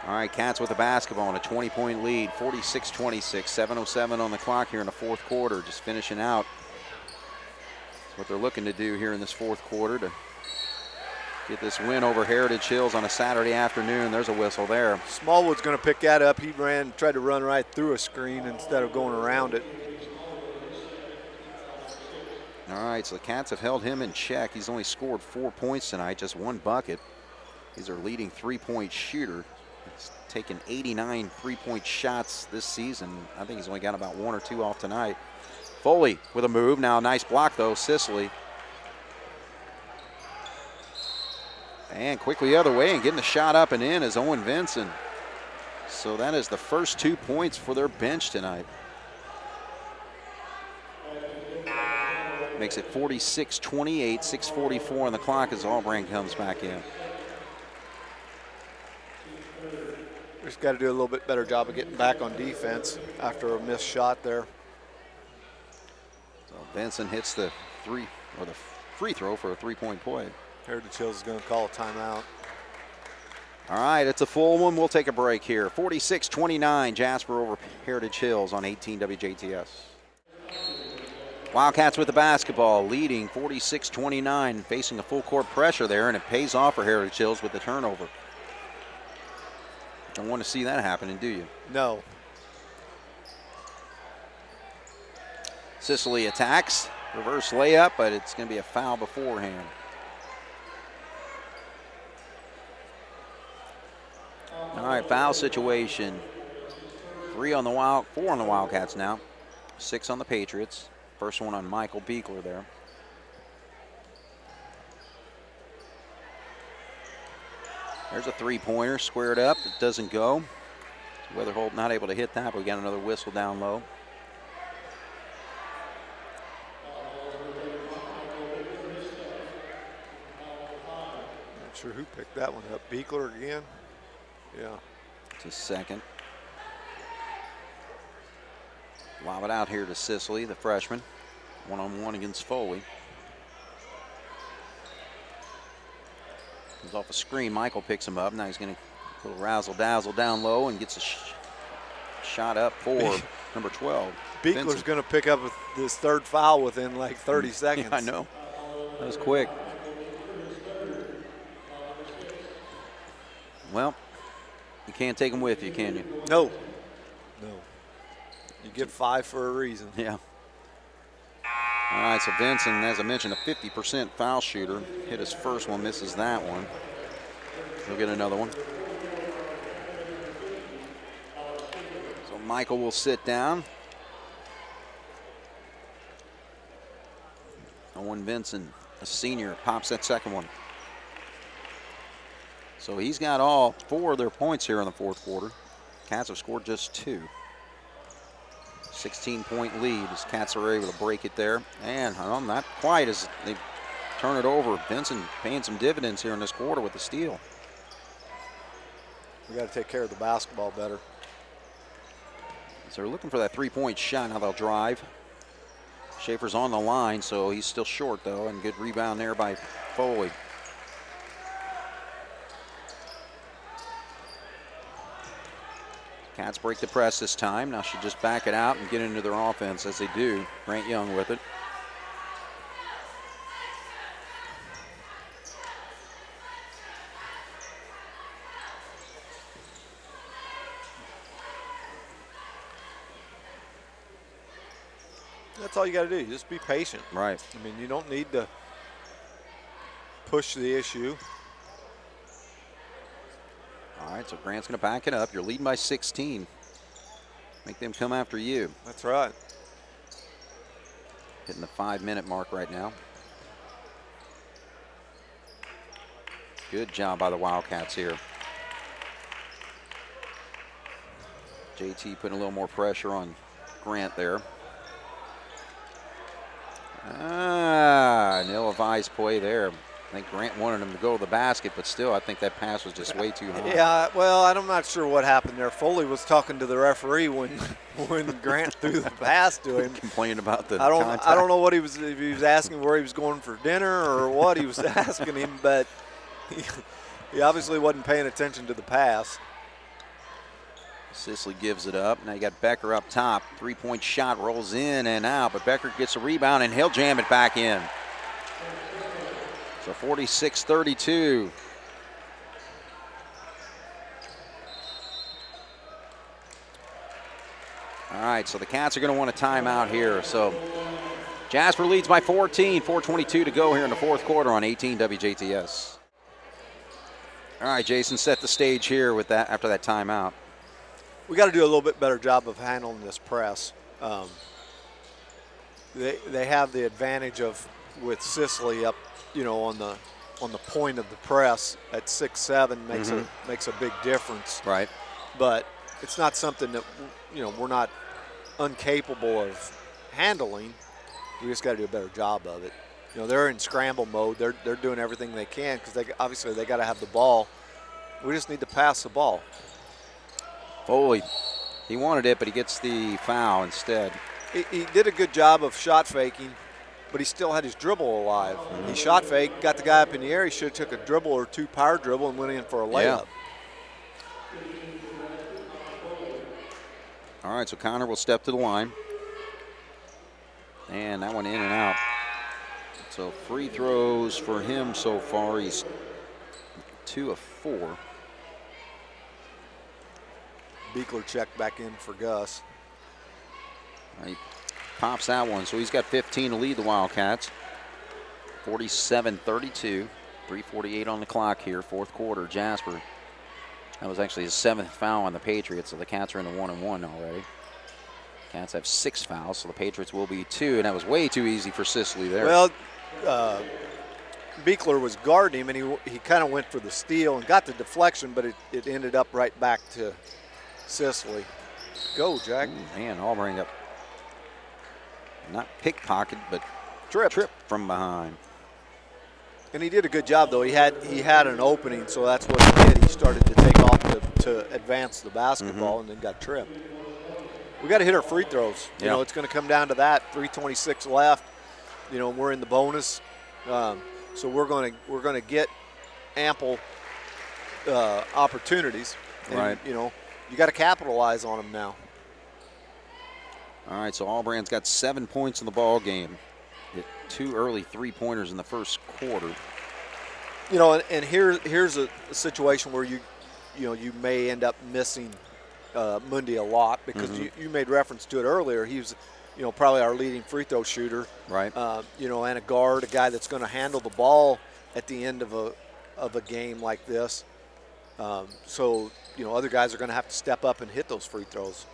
All right, Cats with the basketball and a 20-point lead, 46-26, 7:07 on the clock here in the fourth quarter, just finishing out. That's what they're looking to do here in this fourth quarter to get this win over Heritage Hills on a Saturday afternoon. There's a whistle there. Smallwood's going to pick that up. He tried to run right through a screen instead of going around it. All right, so the Cats have held him in check. He's only scored 4 points tonight, just 1 bucket. He's our leading three-point shooter. He's taken 89 three-point shots this season. I think he's only got about 1 or 2 off tonight. Foley with a move. Now a nice block, though, Sicily. And quickly the other way and getting the shot up and in is Owen Vinson. So that is the first 2 points for their bench tonight. Makes it 46-28, 6:44 on the clock as Albrand comes back in. Just got to do a little bit better job of getting back on defense after a missed shot there. So Vinson hits the free throw for a 3-point play. Heritage Hills is going to call a timeout. All right, it's a full one. We'll take a break here. 46-29, Jasper over Heritage Hills on 18 WJTS. Wildcats with the basketball, leading 46-29, facing a full court pressure there, and it pays off for Heritage Hills with the turnover. Don't want to see that happening, do you? No. Sicily attacks. Reverse layup, but it's going to be a foul beforehand. All right, foul situation. 4 on the Wildcats now. 6 on the Patriots. First one on Michael Beekler there. There's a three-pointer, squared up. It doesn't go. Weatherholt not able to hit that, but we got another whistle down low. Not sure who picked that one up. Beekler again? Yeah. It's his second. Lob it out here to Sicily, the freshman. One-on-one against Foley. Comes off a screen. Michael picks him up. Now he's going to a little razzle-dazzle down low and gets a shot up for number 12. Beekler's going to pick up this third foul within like 30 seconds. Yeah, I know. That was quick. Well, you can't take them with you, can you? No. No. You get 5 for a reason. Yeah. All right, so Vincent, as I mentioned, a 50% foul shooter. Hit his first one, misses that one. He'll get another one. So Michael will sit down. Owen Vincent, a senior, pops that second one. So he's got all 4 of their points here in the fourth quarter. Cats have scored just 2. 16-point lead as Cats are able to break it there. And not quite as they turn it over. Vincent paying some dividends here in this quarter with the steal. We got to take care of the basketball better. So they're looking for that three-point shot. Now they'll drive. Schaefer's on the line, so he's still short, though, and good rebound there by Foley. Cats break the press this time. Now should just back it out and get into their offense as they do. Grant Young with it. That's all you got to do. Just be patient. Right. I mean, you don't need to push the issue. All right, so Grant's going to back it up. You're leading by 16. Make them come after you. That's right. Hitting the 5-minute mark right now. Good job by the Wildcats here. JT putting a little more pressure on Grant there. An ill-advised play there. I think Grant wanted him to go to the basket, but still, I think that pass was just way too high. Yeah, well, I'm not sure what happened there. Foley was talking to the referee when Grant threw the pass to him. Complaining about the contact. I don't know what if he was asking where he was going for dinner or what he was asking him, but he obviously wasn't paying attention to the pass. Sicily gives it up. Now you got Becker up top. Three-point shot rolls in and out, but Becker gets a rebound, and he'll jam it back in. So 46-32. All right, so the Cats are going to want a timeout here. So Jasper leads by 14, 4:22 to go here in the fourth quarter on 18 WJTS. All right, Jason, set the stage here with that after that timeout. We got to do a little bit better job of handling this press. They have the advantage of with Sicily up, on the point of the press at 6'7" makes a big difference. Right. But it's not something that we're not incapable of handling. We just got to do a better job of it. They're in scramble mode. They're doing everything they can because they got to have the ball. We just need to pass the ball. Foley, he wanted it, but he gets the foul instead. He did a good job of shot faking, but he still had his dribble alive. He shot faked, got the guy up in the air. He should have took a dribble or 2 power dribble and went in for a layup. Yeah. All right, so Connor will step to the line. And that one in and out. So free throws for him so far. He's 2 of 4. Beekler checked back in for Gus. He pops that one, so he's got 15 to lead the Wildcats. 47-32, 3:48 on the clock here, fourth quarter. Jasper, that was actually his 7th foul on the Patriots, so the Cats are in the 1-1 already. Cats have 6 fouls, so the Patriots will be 2, and that was way too easy for Sicily there. Well, Beekler was guarding him, and he kind of went for the steal and got the deflection, but it ended up right back to Sicily. Go, Jack. Man, Auburn got not pickpocketed, but Tripped from behind. And he did a good job, though. He had an opening, so that's what he did. He started to take off to advance the basketball and then got tripped. We got to hit our free throws. You know, it's going to come down to that. 3:26 left. You know, we're in the bonus, so we're going to get ample opportunities. And, you know, you got to capitalize on them now. All right, so Auburn's got 7 points in the ball game. Hit 2 early 3-pointers in the first quarter. You know, and here's a situation where you may end up missing Mundy a lot because you made reference to it earlier. He was, you know, probably our leading free throw shooter. Right. You know, and a guard, a guy that's going to handle the ball at the end of a game like this. So, you know, other guys are going to have to step up and hit those free throws.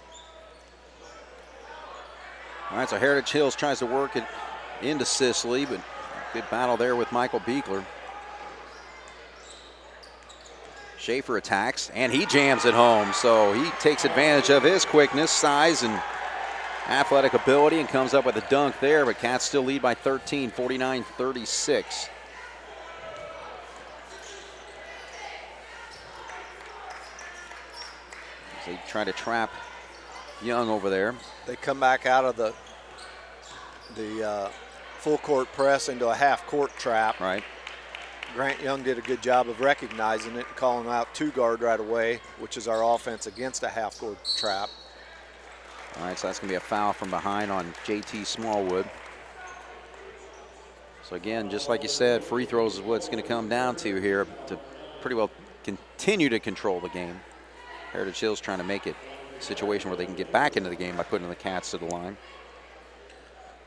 All right, so Heritage Hills tries to work it into Sicily, but good battle there with Michael Beekler. Schaefer attacks, and he jams it home. So he takes advantage of his quickness, size, and athletic ability and comes up with a dunk there, but Cats still lead by 13, 49-36. As they try to trap Young over there. They come back out of the full court press into a half court trap. Right. Grant Young did a good job of recognizing it and calling out 2-guard right away, which is our offense against a half court trap. All right, so that's going to be a foul from behind on JT Smallwood. So again, just like you said, free throws is what it's going to come down to here to pretty well continue to control the game. Heritage Hills trying to make it a situation where they can get back into the game by putting the Cats to the line.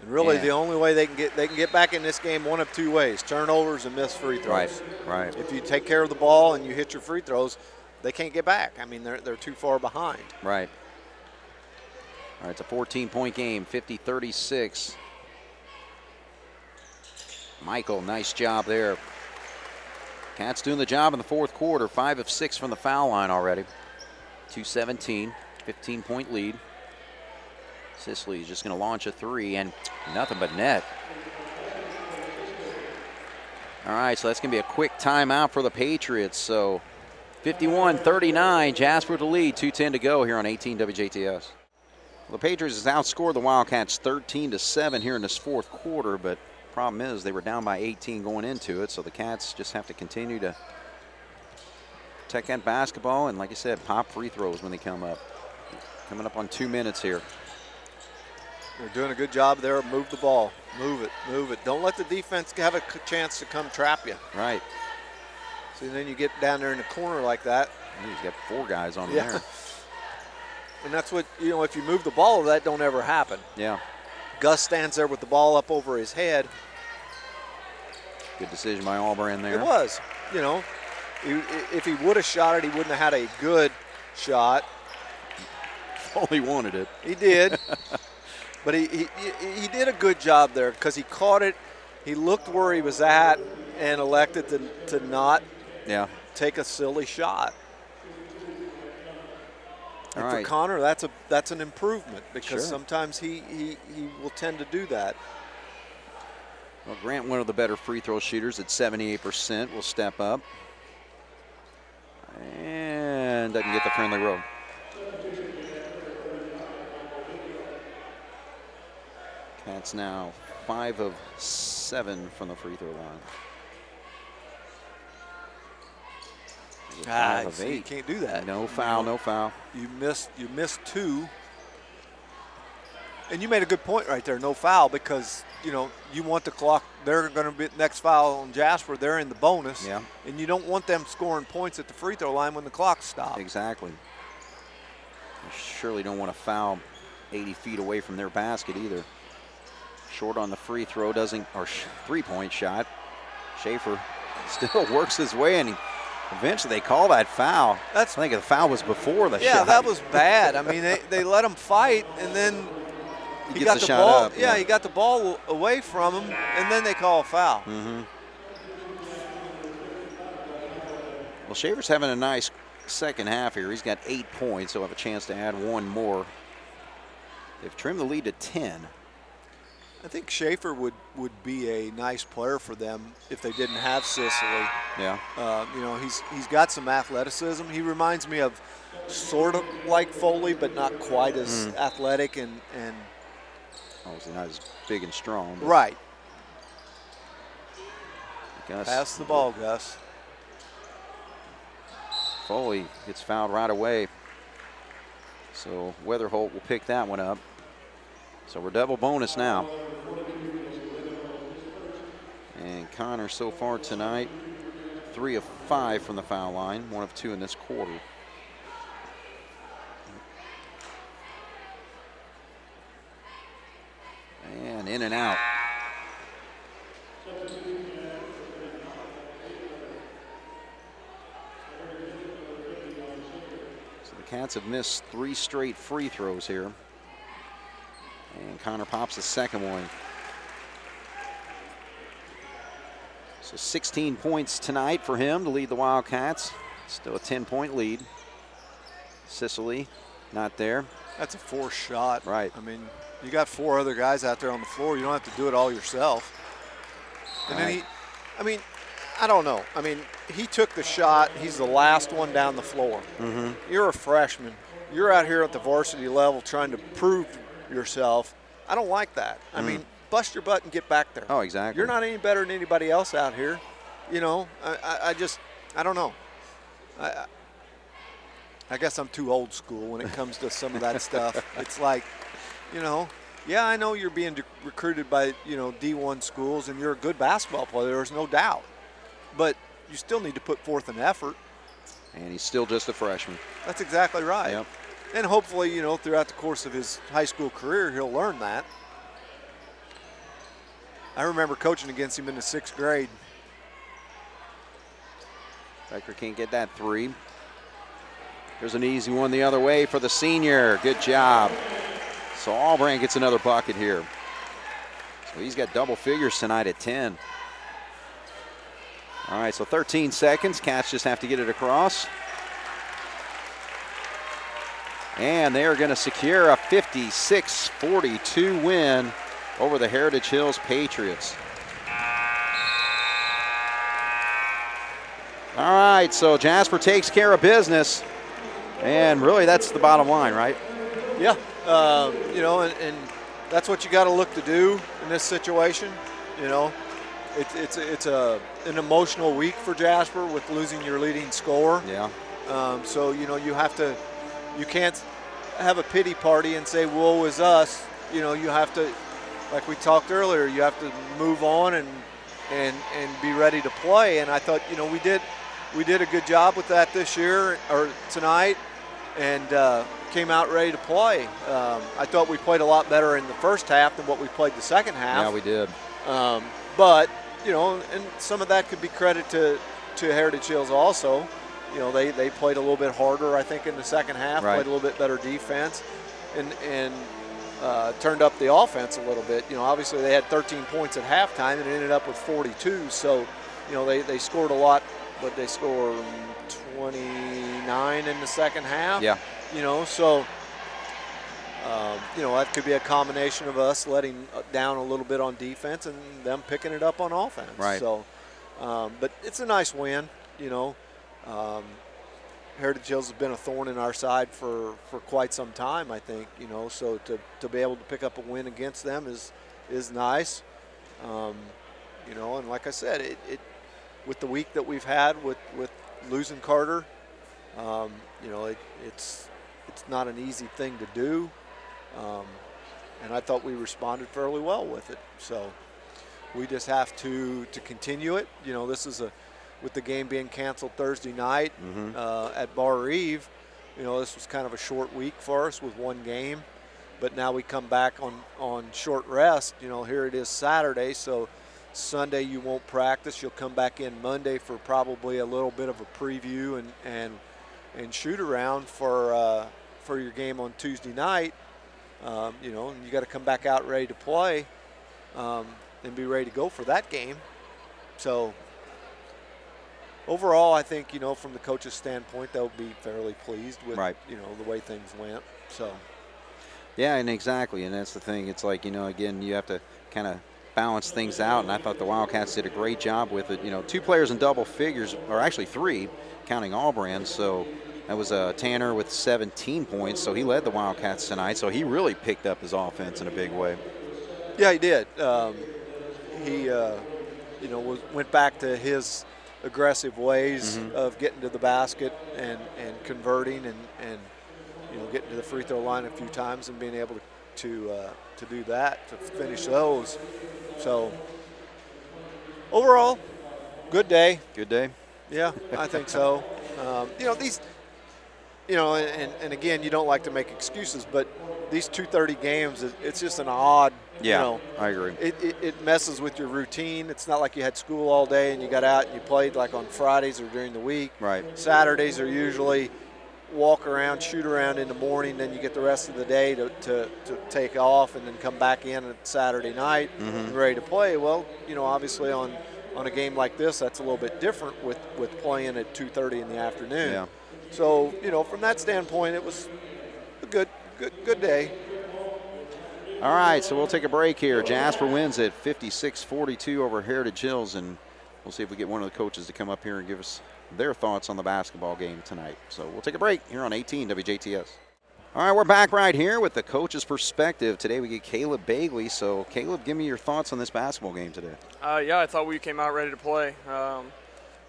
And really, the only way they can get back in this game one of two ways: turnovers and missed free throws. Right. If you take care of the ball and you hit your free throws, they can't get back. I mean, they're too far behind. Right. All right, it's a 14-point game, 50-36. Michael, nice job there. Cats doing the job in the fourth quarter. 5 of 6 from the foul line already. 2:17, 15-point lead. Sicily is just going to launch a 3 and nothing but net. All right, so that's going to be a quick timeout for the Patriots. So 51-39, Jasper to lead, 2:10 to go here on 18 WJTS. Well, the Patriots has outscored the Wildcats 13-7 here in this fourth quarter, but problem is they were down by 18 going into it, so the Cats just have to continue to protect that basketball and, like I said, pop free throws when they come up. Coming up on 2 minutes here. They're doing a good job there. Move the ball. Move it. Move it. Don't let the defense have a chance to come trap you. Right. So then you get down there in the corner like that. He's got 4 guys on him there. And that's what, you know, if you move the ball, that don't ever happen. Yeah. Gus stands there with the ball up over his head. Good decision by Auburn there. It was. You know, if he would have shot it, he wouldn't have had a good shot. Only wanted it. He did. But he did a good job there because he caught it. He looked where he was at and elected to not take a silly shot. And for Connor, that's an improvement because sometimes he will tend to do that. Well, Grant, one of the better free throw shooters at 78%, will step up. And doesn't get the friendly roll. Cats now 5 of 7 from the free throw line. 5 of 8. You can't do that. No foul, no foul. You missed 2. And you made a good point right there, no foul, because, you know, you want the clock. They're going to be next foul on Jasper. They're in the bonus. Yeah. And you don't want them scoring points at the free throw line when the clock stops. Exactly. surely don't want to foul 80 feet away from their basket either. Short on the free throw, three-point shot. Schaefer still works his way, and eventually they call that foul. I think the foul was before the shot. Yeah, that was bad. I mean, they let him fight, and then he got the ball up. Yeah, he got the ball away from him, and then they call a foul. Mm-hmm. Well, Schaefer's having a nice second half here. He's got 8 points. He'll have a chance to add one more. They've trimmed the lead to 10. I think Schaefer would be a nice player for them if they didn't have Sicily. Yeah. You know, he's got some athleticism. He reminds me of sort of like Foley, but not quite as athletic and obviously not as big and strong. Right. Gus. Pass the ball, Gus. Foley gets fouled right away. So Weatherholt will pick that one up. So we're double bonus now. And Connor so far tonight, 3 of 5 from the foul line, 1 of 2 in this quarter. And in and out. So the Cats have missed 3 straight free throws here. And Connor pops the second one. So 16 points tonight for him to lead the Wildcats. Still a 10-point lead. Sicily not there. That's a forced shot. Right. I mean, you got 4 other guys out there on the floor. You don't have to do it all yourself. And then I don't know. I mean, he took the shot. He's the last one down the floor. Mm-hmm. You're a freshman. You're out here at the varsity level trying to prove yourself. I don't like that. I mean, bust your butt and get back there. Oh, exactly. You're not any better than anybody else out here. You know, I don't know. I guess I'm too old school when it comes to some of that stuff. It's like, you know, yeah, I know you're being recruited by, you know, D1 schools and you're a good basketball player, there's no doubt. But you still need to put forth an effort. And he's still just a freshman. That's exactly right. Yep. And hopefully, you know, throughout the course of his high school career, he'll learn that. I remember coaching against him in the 6th grade. Becker can't get that 3. There's an easy one the other way for the senior. Good job. So Albrandt gets another bucket here. So he's got double figures tonight at 10. All right, so 13 seconds. Cats just have to get it across. And they are going to secure a 56-42 win over the Heritage Hills Patriots. All right, so Jasper takes care of business. And really, that's the bottom line, right? Yeah, you know, and that's what you got to look to do in this situation. You know, it's an emotional week for Jasper with losing your leading scorer. Yeah. So, you know, you can't have a pity party and say, woe is us. You know, you have to, like we talked earlier, you have to move on and be ready to play. And I thought, you know, we did a good job with that this year or tonight, and came out ready to play. I thought we played a lot better in the first half than what we played the second half. Yeah, we did. But, you know, and some of that could be credit to Heritage Hills also. You know, they played a little bit harder, I think, in the second half, right. Played a little bit better defense, and turned up the offense a little bit. You know, obviously they had 13 points at halftime and ended up with 42. So, you know, they scored a lot, but they scored 29 in the second half. Yeah. You know, so, you know, that could be a combination of us letting down a little bit on defense and them picking it up on offense. Right. So, but it's a nice win, you know. Heritage Hills has been a thorn in our side for quite some time, I think, you know, so to be able to pick up a win against them is nice. You know, and like I said, it with the week that we've had with losing Carter, you know, it's not an easy thing to do, and I thought we responded fairly well with it. So we just have to continue it. You know, this is with the game being canceled Thursday night at Bar Eve, This was kind of a short week for us with one game, but now we come back on short rest. Here it is Saturday, so Sunday you won't practice. You'll come back in Monday for probably a little bit of a preview and shoot around for your game on Tuesday night. And you got to come back out ready to play and be ready to go for that game. So overall, I think, from the coach's standpoint, they'll be fairly pleased with, the way things went. So. Yeah, and exactly, and that's the thing. It's like, again, you have to kind of balance things out, and I thought the Wildcats did a great job with it. 2 players in double figures, or actually 3, counting Allbrand. So that was Tanner with 17 points, so he led the Wildcats tonight. So he really picked up his offense in a big way. Yeah, he did. He went back to his aggressive ways of getting to the basket and converting and getting to the free throw line a few times and being able to do that, to finish those. So overall, good day. Good day? Yeah, I think so. These, and again, you don't like to make excuses, but these 2:30 games, it's just an odd, I agree. It messes with your routine. It's not like you had school all day and you got out and you played like on Fridays or during the week. Right. Saturdays are usually walk around, shoot around in the morning, then you get the rest of the day to take off and then come back in at Saturday night and ready to play. Well, obviously on a game like this, that's a little bit different with playing at 2:30 in the afternoon. Yeah. So, from that standpoint, it was a good day. All right, so we'll take a break here. Jasper wins at 56-42 over Heritage Hills, and we'll see if we get one of the coaches to come up here and give us their thoughts on the basketball game tonight. So we'll take a break here on 18 WJTS. All right, we're back right here with the coach's perspective. Today we get Caleb Bagley. So, Caleb, give me your thoughts on this basketball game today. I thought we came out ready to play.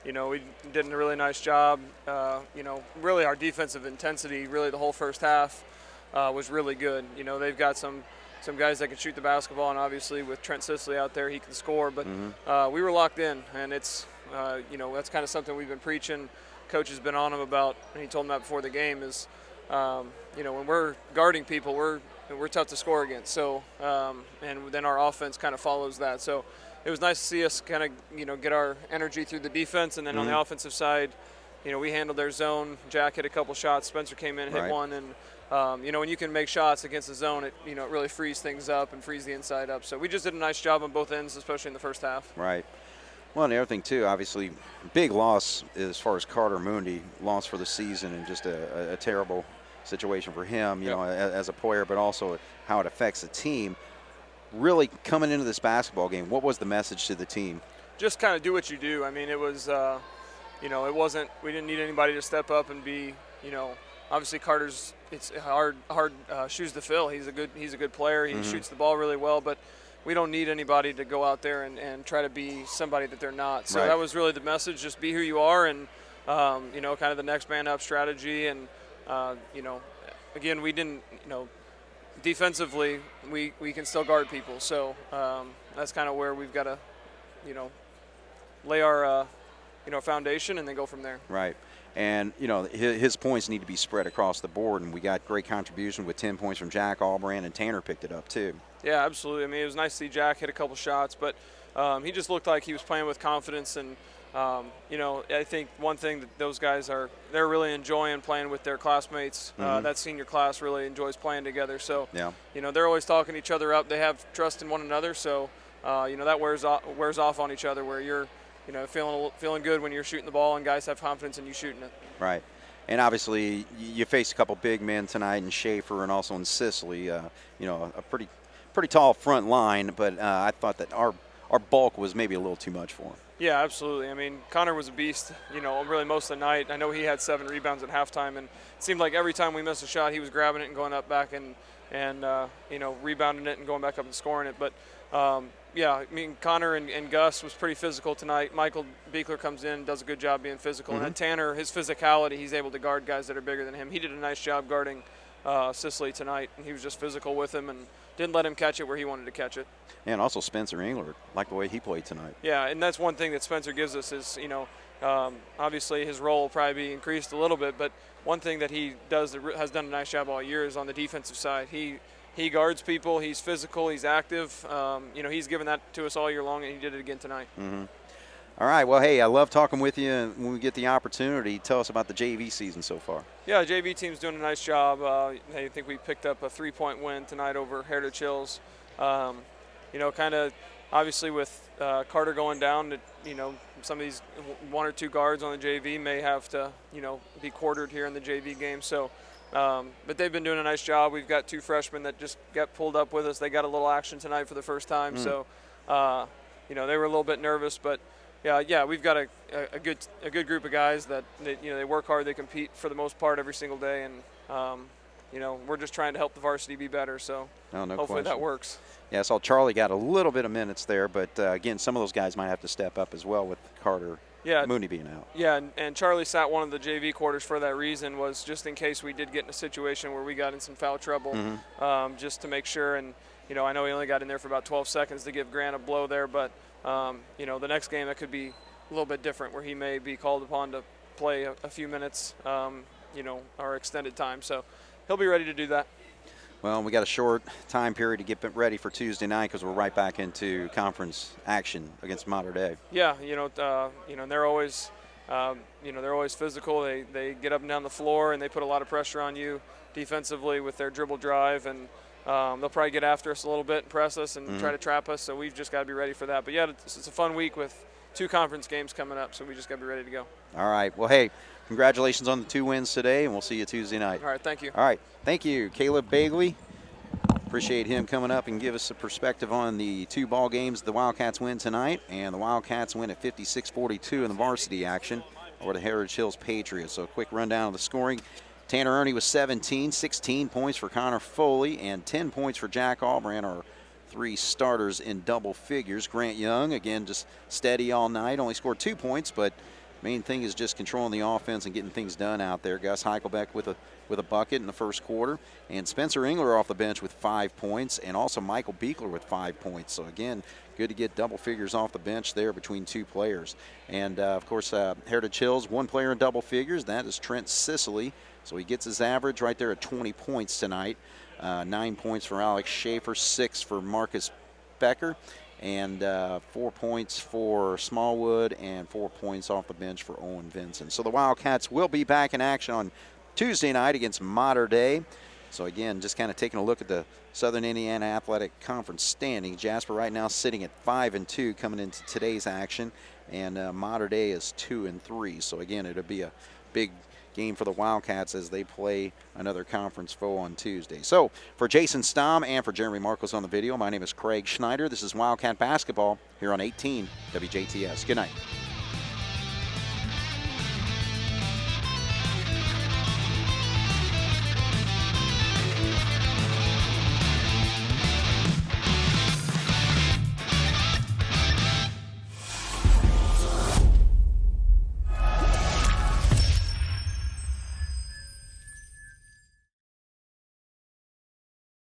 We did a really nice job. Really our defensive intensity, really the whole first half was really good. They've got some guys that can shoot the basketball, and obviously with Trent Sisley out there, he can score. But we were locked in, and it's that's kind of something we've been preaching. Coach has been on him about, and he told him that before the game, is when we're guarding people, we're tough to score against. So and then our offense kind of follows that. So it was nice to see us kind of get our energy through the defense, and then on the offensive side, we handled their zone. Jack hit a couple shots. Spencer came in, hit one, and when you can make shots against the zone, it really frees things up and frees the inside up. So we just did a nice job on both ends, especially in the first half. Right. Well, and the other thing, too, obviously, big loss as far as Carter Mundi, loss for the season, and just a terrible situation for him, as a player, but also how it affects the team. Really coming into this basketball game, what was the message to the team? Just kind of do what you do. I mean, it was, it wasn't, we didn't need anybody to step up and be, obviously Carter's, it's hard shoes to fill. He's a good player. He shoots the ball really well, but we don't need anybody to go out there and try to be somebody that they're not. So that was really the message. Just be who you are, and kind of the next man up strategy. And again, we didn't, defensively we can still guard people. So that's kind of where we've got to, lay our foundation and then go from there. Right. And, his points need to be spread across the board, and we got great contribution with 10 points from Jack Allbrand, and Tanner picked it up too. Yeah, absolutely. I mean, it was nice to see Jack hit a couple shots, but he just looked like he was playing with confidence. And, I think one thing that those guys they're really enjoying playing with their classmates. That senior class really enjoys playing together. So, they're always talking each other up. They have trust in one another. So, that wears off on each other, where you're feeling good when you're shooting the ball and guys have confidence in you shooting it. Right. And obviously you faced a couple big men tonight in Schaefer and also in Sisley, a pretty tall front line, but I thought that our bulk was maybe a little too much for him. Yeah, absolutely. I mean, Connor was a beast, really most of the night. I know he had 7 rebounds at halftime, and it seemed like every time we missed a shot, he was grabbing it and going up back and rebounding it and going back up and scoring it. But, Connor and Gus was pretty physical tonight. Michael Beekler comes in, does a good job being physical. And then Tanner, his physicality, he's able to guard guys that are bigger than him. He did a nice job guarding Sisley tonight, and he was just physical with him and didn't let him catch it where he wanted to catch it. And also Spencer Engler, like the way he played tonight. Yeah, and that's one thing that Spencer gives us is, Obviously, his role will probably be increased a little bit, but one thing that he does that has done a nice job all year is on the defensive side. He guards people. He's physical. He's active. He's given that to us all year long, and he did it again tonight. Mm-hmm. All right. Well, hey, I love talking with you. And when we get the opportunity, tell us about the JV season so far. Yeah, the JV team's doing a nice job. I think we picked up a 3-point win tonight over Heritage Hills. Kind of obviously with Carter going down, some of these 1 or 2 guards on the JV may have to, be quartered here in the JV game. So, but they've been doing a nice job. We've got 2 freshmen that just got pulled up with us. They got a little action tonight for the first time. So, they were a little bit nervous, but yeah, we've got a good group of guys that they work hard. They compete for the most part every single day, and we're just trying to help the varsity be better. So hopefully that works. Yeah, I saw Charlie got a little bit of minutes there, but again, some of those guys might have to step up as well with Carter. Mooney being out. Yeah, and Charlie sat one of the JV quarters for that reason, was just in case we did get in a situation where we got in some foul trouble, just to make sure. And I know he only got in there for about 12 seconds to give Grant a blow there, but the next game that could be a little bit different, where he may be called upon to play a few minutes, or extended time. So he'll be ready to do that. Well, we got a short time period to get ready for Tuesday night because we're right back into conference action against Mater Dei. Yeah, they're always, they're always physical. They get up and down the floor and they put a lot of pressure on you defensively with their dribble drive, and they'll probably get after us a little bit and press us and try to trap us. So we've just got to be ready for that. But yeah, it's a fun week with 2 conference games coming up, so we just got to be ready to go. All right. Well, hey, congratulations on the 2 wins today, and we'll see you Tuesday night. All right, thank you. All right, thank you, Caleb Bagley. Appreciate him coming up and give us a perspective on the 2 ball games the Wildcats win tonight, and the Wildcats win at 56-42 in the varsity action over the Heritage Hills Patriots. So a quick rundown of the scoring. Tanner Ernie was 17, 16 points for Connor Foley, and 10 points for Jack Albran, our 3 starters in double figures. Grant Young, again, just steady all night, only scored 2 points, but main thing is just controlling the offense and getting things done out there. Gus Heichelbeck with a bucket in the first quarter, and Spencer Engler off the bench with 5 points, and also Michael Beekler with 5 points. So again, good to get double figures off the bench there between 2 players. And of course, Heritage Hills, 1 player in double figures. That is Trent Sicily. So he gets his average right there at 20 points tonight. 9 points for Alex Schaefer, 6 for Marcus Becker, and 4 points for Smallwood, and 4 points off the bench for Owen Vincent. So the Wildcats will be back in action on Tuesday night against Mater Dei. So again, just kind of taking a look at the Southern Indiana Athletic Conference standings. Jasper right now sitting at 5-2 coming into today's action, and Mater Dei is 2-3. So again, it'll be a big game for the Wildcats as they play another conference foe on Tuesday. So for Jason Stamm and for Jeremy Markos on the video, my name is Craig Schneider. This is Wildcat Basketball here on 18 WJTS. Good night.